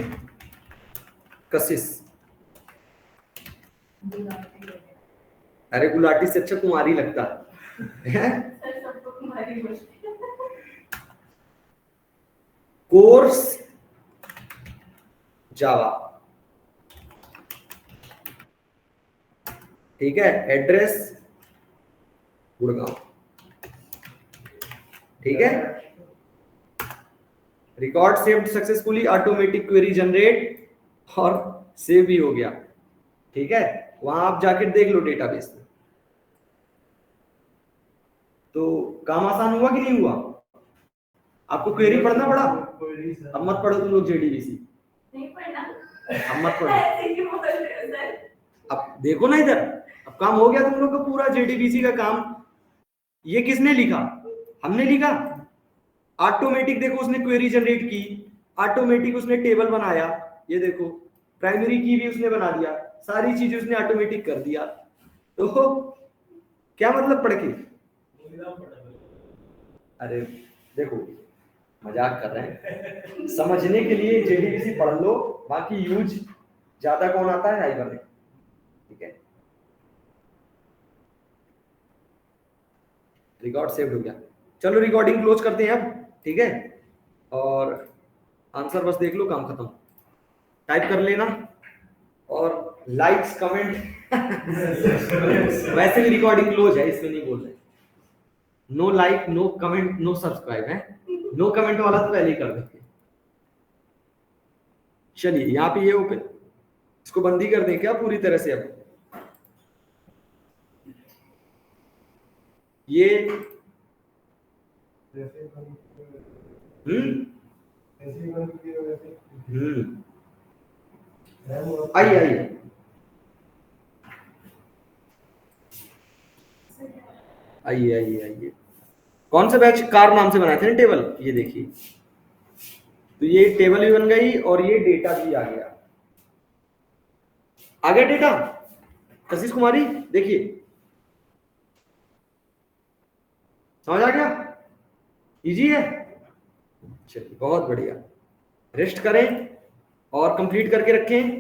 कशिश, अरे गुलाटी से अच्छा कुमारी लगता है। कोर्स जावा, ठीक है। एड्रेस गुड़गांव, ठीक है। Record saved successfully, automatic query generate और सेव भी हो गया, ठीक है। वहां आप जाके देख लो डेटाबेस में। तो काम आसान हुआ कि नहीं हुआ? आपको क्वेरी पढ़ना पड़ा? अब मत पढ़ो तुम लोग JDBC, नहीं पढ़ना, अब मत पढ़ो। ऐसे क्यों बोल रहे हो सर? अब देखो ना इधर, अब काम हो गया तुम लोग का पूरा JDBC का काम। ये किसने लिखा? हमने लिखा। ऑटोमेटिक देखो उसने क्वेरी जनरेट की, ऑटोमेटिक उसने टेबल बनाया, ये देखो प्राइमरी की भी उसने बना दिया, सारी चीजें उसने ऑटोमेटिक कर दिया। तो क्या मतलब पढ़ के? अरे देखो मजाक कर रहे हैं, समझने के लिए जेडीबीसी पढ़ लो, बाकी यूज ज्यादा कौन आता है, हाइबर में। ठीक है, रिकॉर्ड सेव हो गया। चलो रिकॉर्डिंग क्लोज करते हैं अब, ठीक है, और आंसर बस देख लो, काम खत्म। टाइप कर लेना और लाइक्स कमेंट वैसे भी रिकॉर्डिंग क्लोज है, इसमें नहीं बोल रहे। No like no comment no subscribe है, नो कमेंट वाला तो पहले ही कर देते। चलिए यहाँ पे ये ओपन, इसको बंद ही कर दें क्या पूरी तरह से? अब ये आइए आइए आइए आइए आइए। कौन सा बैच? कार नाम से बनाए थे ना टेबल, ये देखिए, तो ये टेबल भी बन गई और ये डेटा भी आ गया। आ गया डेटा, कशिश कुमारी देखिए, समझ आ गया? इजी है, चलिए बहुत बढ़िया। रेस्ट करें और कंप्लीट करके रखें।